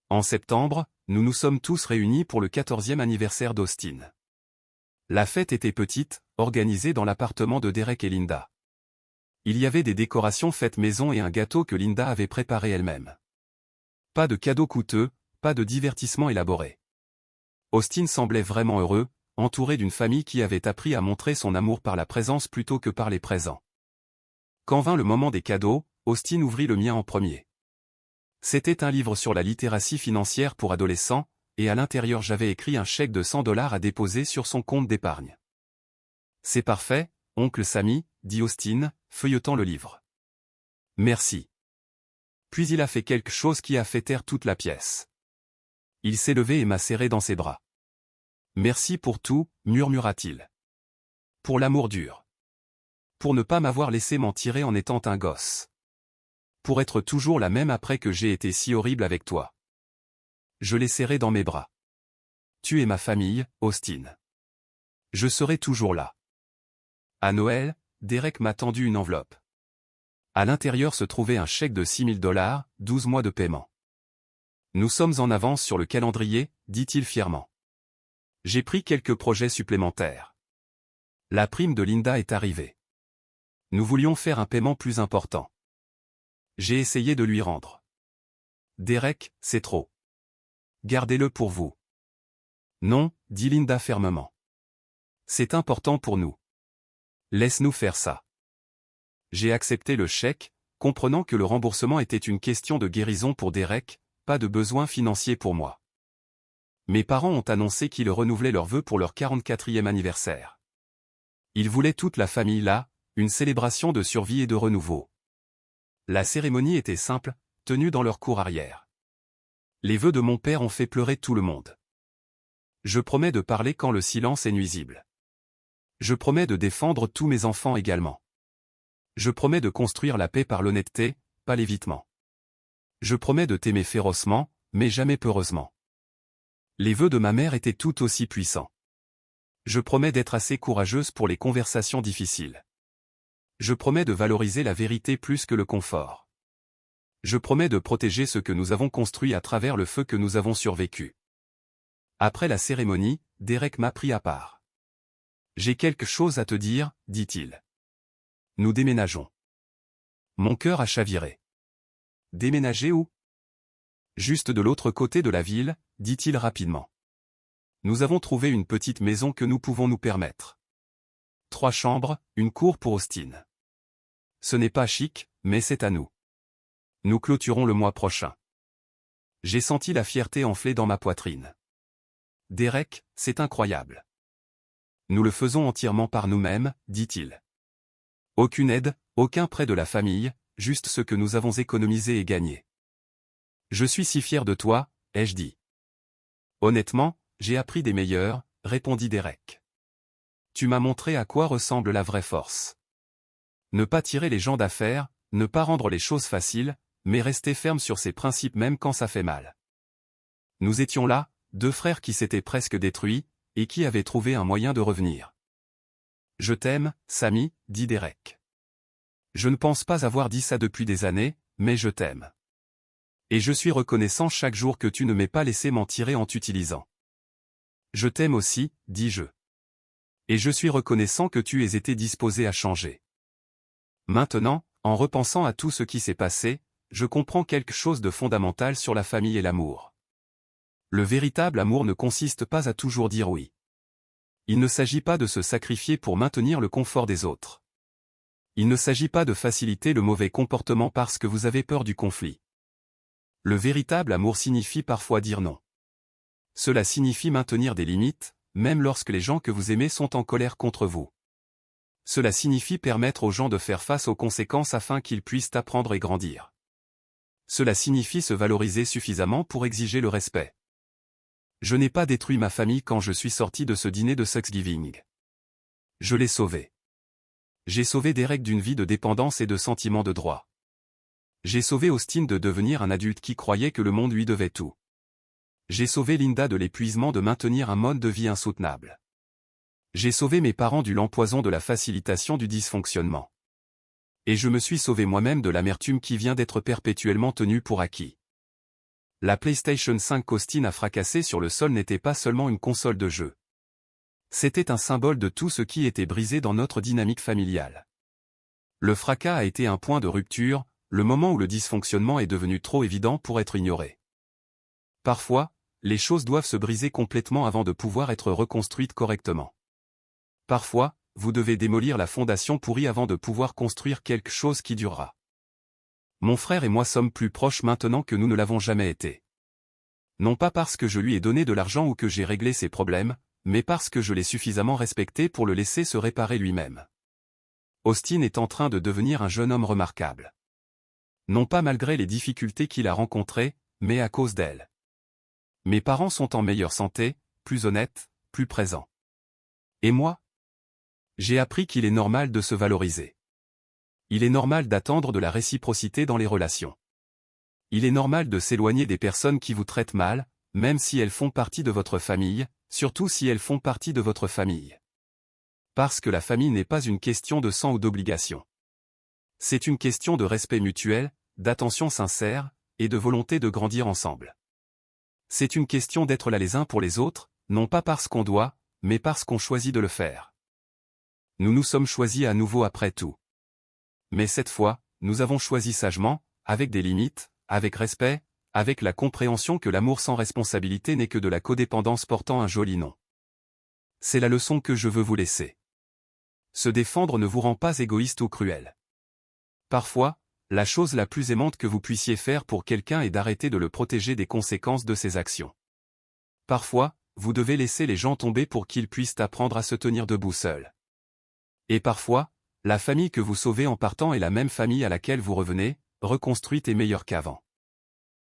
En septembre, nous nous sommes tous réunis pour le 14e anniversaire d'Austin. La fête était petite, organisée dans l'appartement de Derek et Linda. Il y avait des décorations faites maison et un gâteau que Linda avait préparé elle-même. Pas de cadeaux coûteux, pas de divertissement élaboré. Austin semblait vraiment heureux, entouré d'une famille qui avait appris à montrer son amour par la présence plutôt que par les présents. Quand vint le moment des cadeaux, Austin ouvrit le mien en premier. C'était un livre sur la littératie financière pour adolescents, et à l'intérieur j'avais écrit un chèque de $100 à déposer sur son compte d'épargne. C'est parfait, oncle Sammy, dit Austin, feuilletant le livre. Merci. Puis il a fait quelque chose qui a fait taire toute la pièce. Il s'est levé et m'a serré dans ses bras. Merci pour tout, murmura-t-il. Pour l'amour dur. Pour ne pas m'avoir laissé m'en tirer en étant un gosse. pour être toujours la même après que j'ai été si horrible avec toi. Je l'ai serré dans mes bras. Tu es ma famille, Austin. Je serai toujours là. À Noël, Derek m'a tendu une enveloppe. À l'intérieur se trouvait un chèque de $6 000, 12 mois de paiement. Nous sommes en avance sur le calendrier, dit-il fièrement. J'ai pris quelques projets supplémentaires. La prime de Linda est arrivée. Nous voulions faire un paiement plus important. J'ai essayé de lui rendre. Derek, c'est trop. Gardez-le pour vous. Non, dit Linda fermement. C'est important pour nous. Laisse-nous faire ça. J'ai accepté le chèque, comprenant que le remboursement était une question de guérison pour Derek, pas de besoin financier pour moi. Mes parents ont annoncé qu'ils renouvelaient leurs vœux pour leur 44e anniversaire. Ils voulaient toute la famille là, une célébration de survie et de renouveau. La cérémonie était simple, tenue dans leur cour arrière. Les vœux de mon père ont fait pleurer tout le monde. Je promets de parler quand le silence est nuisible. Je promets de défendre tous mes enfants également. Je promets de construire la paix par l'honnêteté, pas l'évitement. Je promets de t'aimer férocement, mais jamais peureusement. Les vœux de ma mère étaient tout aussi puissants. Je promets d'être assez courageuse pour les conversations difficiles. Je promets de valoriser la vérité plus que le confort. Je promets de protéger ce que nous avons construit à travers le feu que nous avons survécu. Après la cérémonie, Derek m'a pris à part. J'ai quelque chose à te dire, dit-il. Nous déménageons. Mon cœur a chaviré. Déménager où? Juste de l'autre côté de la ville, dit-il rapidement. Nous avons trouvé une petite maison que nous pouvons nous permettre. 3 chambres, une cour pour Austin. Ce n'est pas chic, mais c'est à nous. Nous clôturons le mois prochain. J'ai senti la fierté enfler dans ma poitrine. Derek, c'est incroyable. Nous le faisons entièrement par nous-mêmes, dit-il. Aucune aide, aucun prêt de la famille, juste ce que nous avons économisé et gagné. Je suis si fier de toi, ai-je dit. Honnêtement, j'ai appris des meilleurs, répondit Derek. Tu m'as montré à quoi ressemble la vraie force. Ne pas tirer les gens d'affaire, ne pas rendre les choses faciles, mais rester ferme sur ses principes même quand ça fait mal. Nous étions là, 2 frères qui s'étaient presque détruits, et qui avaient trouvé un moyen de revenir. Je t'aime, Sammy, dit Derek. Je ne pense pas avoir dit ça depuis des années, mais je t'aime. Et je suis reconnaissant chaque jour que tu ne m'aies pas laissé m'en tirer en t'utilisant. Je t'aime aussi, dis-je. Et je suis reconnaissant que tu aies été disposé à changer. Maintenant, en repensant à tout ce qui s'est passé, je comprends quelque chose de fondamental sur la famille et l'amour. Le véritable amour ne consiste pas à toujours dire oui. Il ne s'agit pas de se sacrifier pour maintenir le confort des autres. Il ne s'agit pas de faciliter le mauvais comportement parce que vous avez peur du conflit. Le véritable amour signifie parfois dire non. Cela signifie maintenir des limites, même lorsque les gens que vous aimez sont en colère contre vous. Cela signifie permettre aux gens de faire face aux conséquences afin qu'ils puissent apprendre et grandir. Cela signifie se valoriser suffisamment pour exiger le respect. Je n'ai pas détruit ma famille quand je suis sorti de ce dîner de Thanksgiving. Je l'ai sauvé. J'ai sauvé Derek d'une vie de dépendance et de sentiment de droit. J'ai sauvé Austin de devenir un adulte qui croyait que le monde lui devait tout. J'ai sauvé Linda de l'épuisement de maintenir un mode de vie insoutenable. J'ai sauvé mes parents du l'empoison de la facilitation du dysfonctionnement. Et je me suis sauvé moi-même de l'amertume qui vient d'être perpétuellement tenue pour acquis. La PlayStation 5 qu'Austin a fracassée sur le sol n'était pas seulement une console de jeu. C'était un symbole de tout ce qui était brisé dans notre dynamique familiale. Le fracas a été un point de rupture, le moment où le dysfonctionnement est devenu trop évident pour être ignoré. Parfois, les choses doivent se briser complètement avant de pouvoir être reconstruites correctement. Parfois, vous devez démolir la fondation pourrie avant de pouvoir construire quelque chose qui durera. Mon frère et moi sommes plus proches maintenant que nous ne l'avons jamais été. Non pas parce que je lui ai donné de l'argent ou que j'ai réglé ses problèmes, mais parce que je l'ai suffisamment respecté pour le laisser se réparer lui-même. Austin est en train de devenir un jeune homme remarquable. Non pas malgré les difficultés qu'il a rencontrées, mais à cause d'elles. Mes parents sont en meilleure santé, plus honnêtes, plus présents. Et moi? J'ai appris qu'il est normal de se valoriser. Il est normal d'attendre de la réciprocité dans les relations. Il est normal de s'éloigner des personnes qui vous traitent mal, même si elles font partie de votre famille, surtout si elles font partie de votre famille. Parce que la famille n'est pas une question de sang ou d'obligation. C'est une question de respect mutuel, d'attention sincère, et de volonté de grandir ensemble. C'est une question d'être là les uns pour les autres, non pas parce qu'on doit, mais parce qu'on choisit de le faire. Nous nous sommes choisis à nouveau après tout. Mais cette fois, nous avons choisi sagement, avec des limites, avec respect, avec la compréhension que l'amour sans responsabilité n'est que de la codépendance portant un joli nom. C'est la leçon que je veux vous laisser. Se défendre ne vous rend pas égoïste ou cruel. Parfois, la chose la plus aimante que vous puissiez faire pour quelqu'un est d'arrêter de le protéger des conséquences de ses actions. Parfois, vous devez laisser les gens tomber pour qu'ils puissent apprendre à se tenir debout seuls. Et parfois, la famille que vous sauvez en partant est la même famille à laquelle vous revenez, reconstruite et meilleure qu'avant.